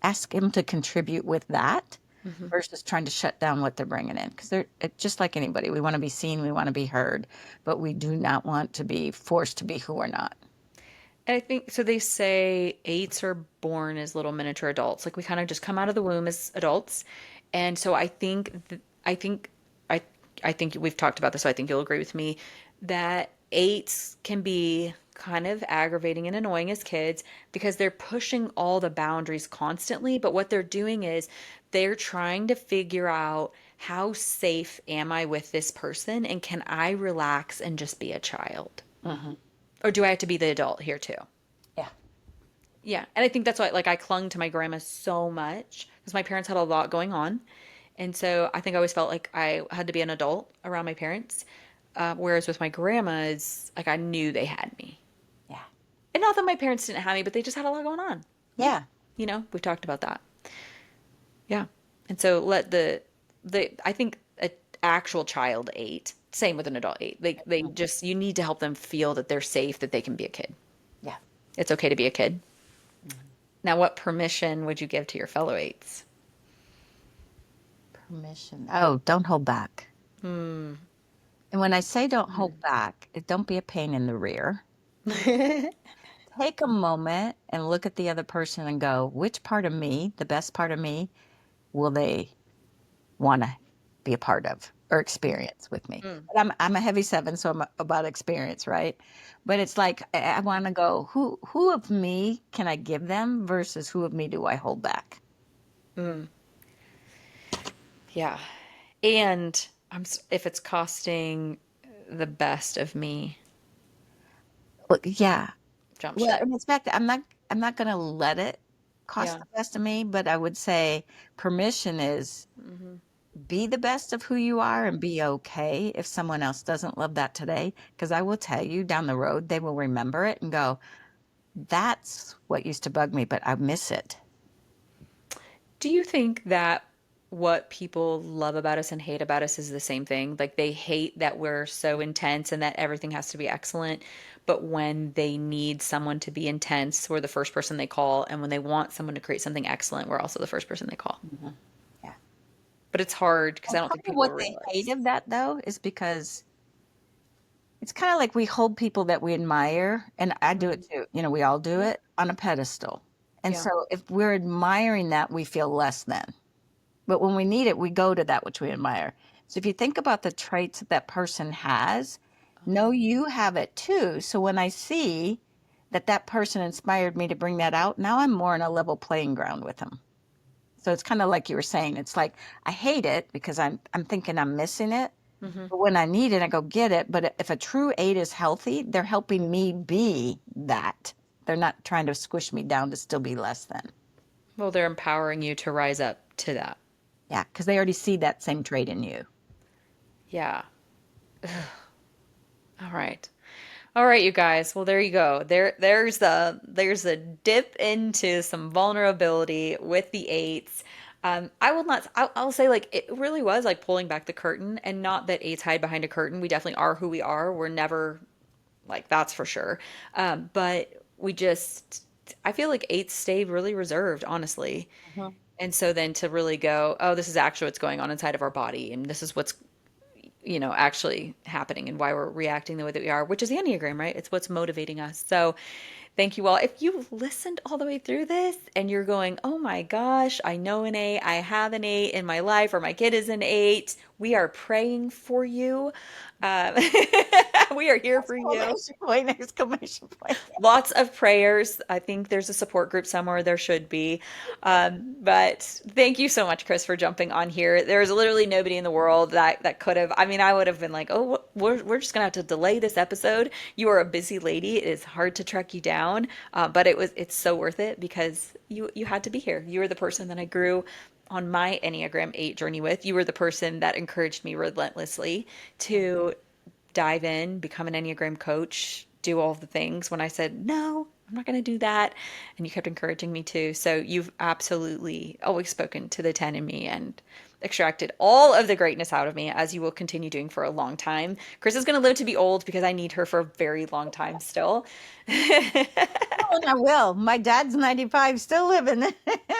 Ask them to contribute with that Mhm. versus trying to shut down what they're bringing in. Because they're just like anybody. We want to be seen, we want to be heard, but we do not want to be forced to be who we're not. And I think so. They say eights are born as little miniature adults. Like we kind of just come out of the womb as adults. And so I I think we've talked about this, so I think you'll agree with me that eights can be kind of aggravating and annoying as kids because they're pushing all the boundaries constantly. But what they're doing is they're trying to figure out how safe am I with this person and can I relax and just be a child? Hmm. Or do I have to be the adult here too? Yeah. Yeah. And I think that's why like I clung to my grandma so much because my parents had a lot going on. And so I think I always felt like I had to be an adult around my parents. Whereas with my grandmas, like I knew they had me. Yeah. And not that my parents didn't have me, but they just had a lot going on. Yeah. We've talked about that. Yeah. And so let the I think an actual child eight, same with an adult eight. They just you need to help them feel that they're safe, that they can be a kid. Yeah. It's okay to be a kid. Mhm. Now, what permission would you give to your fellow eights? Permission. Oh, don't hold back. Hmm. And when I say don't hold back, don't be a pain in the rear. Take a moment and look at the other person and go, which part of me, the best part of me, will they want to be a part of or experience with me? Mm. But I'm a heavy seven, so I'm about experience, right? But it's like I want to go, who of me can I give them versus who of me do I hold back? Mm. Yeah. And if it's costing the best of me, Well, yeah. jump Well, ship. in fact, I'm not going to let it cost Yeah. the best of me, but I would say permission is Hmm. be the best of who you are and be okay if someone else doesn't love that today. Because I will tell you down the road, they will remember it and go, that's what used to bug me, but I miss it. Do you think that what people love about us and hate about us is the same thing? Like they hate that we're so intense and that everything has to be excellent, but when they need someone to be intense, we're the first person they call, and when they want someone to create something excellent, we're also the first person they call. Mhm. Yeah. But it's hard because I And don't part think of people what they hate realize. of that, though, is because it's kind of like we hold people that we admire, and I do it too. You know, we all do Yeah. it on a pedestal. And Yeah. so if we're admiring that, we feel less than. But when we need it, we go to that which we admire. So if you think about the traits that that person has, know you have it too. So when I see that that person inspired me to bring that out, now I'm more on a level playing ground with them. So it's kind of like you were saying. It's like I hate it because I'm thinking I'm missing it. Hmm. But when I need it, I go get it. But if a true eight is healthy, they're helping me be that. They're not trying to squish me down to still be less than. Well, they're empowering you to rise up to that. Yeah, because they already see that same trait in you. Yeah. All right. All right, you guys. Well, there you go. There's a dip into some vulnerability with the eights. I will not. I'll say like it really was like pulling back the curtain, and not that eights hide behind a curtain. We definitely are who we are. We're never like that's for sure. But we just, I feel like eights stay really reserved, honestly. Mhm. And so then to really go, oh, this is actually what's going on inside of our body, and this is what's actually happening and why we're reacting the way that we are, which is the Enneagram, right? It's what's motivating us. So thank you all. If you've listened all the way through this and you're going, oh my gosh, I know an eight, I have an eight in my life, or my kid is an eight, we are praying for you. Um, we are here for you. Exclamation point, exclamation point. Lots of prayers. I think there's a support group somewhere. There should be. But thank you so much, Chris, for jumping on here. There's literally nobody in the world that could have. I mean, I would have been like, oh, we're just gonna have to delay this episode. You are a busy lady. It is hard to track you down, but it's so worth it because you had to be here. You were the person that I grew on my Enneagram 8 journey with. You were the person that encouraged me relentlessly to dive in, become an Enneagram coach, do all the things when I said, no, I'm not going to do that. And you kept encouraging me to. So you've absolutely always spoken to the 10 in me and extracted all of the greatness out of me, as you will continue doing for a long time. Chris is going to live to be old because I need her for a very long time still. Oh, and I will. My dad's 95, still living.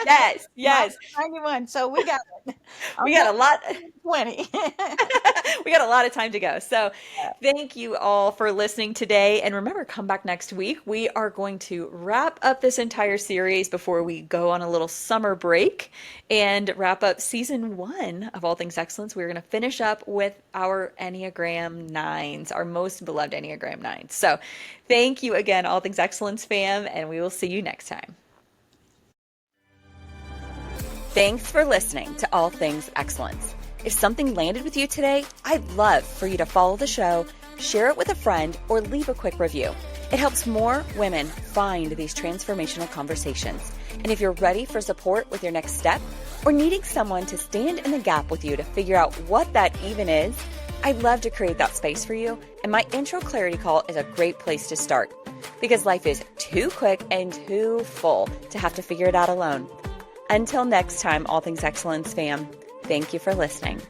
Yes, Mom's yes. 91, so we got it. We I'm got a lot. 20. We got a lot of time to go. So, thank you all for listening today. And remember, come back next week. We are going to wrap up this entire series before we go on a little summer break and wrap up season 1 of All Things Excellence. We're going to finish up with our Enneagram Nines, our most beloved Enneagram Nines. So, thank you again, All Things Excellence fam, and we will see you next time. Thanks for listening to All Things Excellence. If something landed with you today, I'd love for you to follow the show, share it with a friend, or leave a quick review. It helps more women find these transformational conversations. And if you're ready for support with your next step, or needing someone to stand in the gap with you to figure out what that even is, I'd love to create that space for you. And my intro clarity call is a great place to start, because life is too quick and too full to have to figure it out alone. Until next time, All Things Excellence fam, thank you for listening.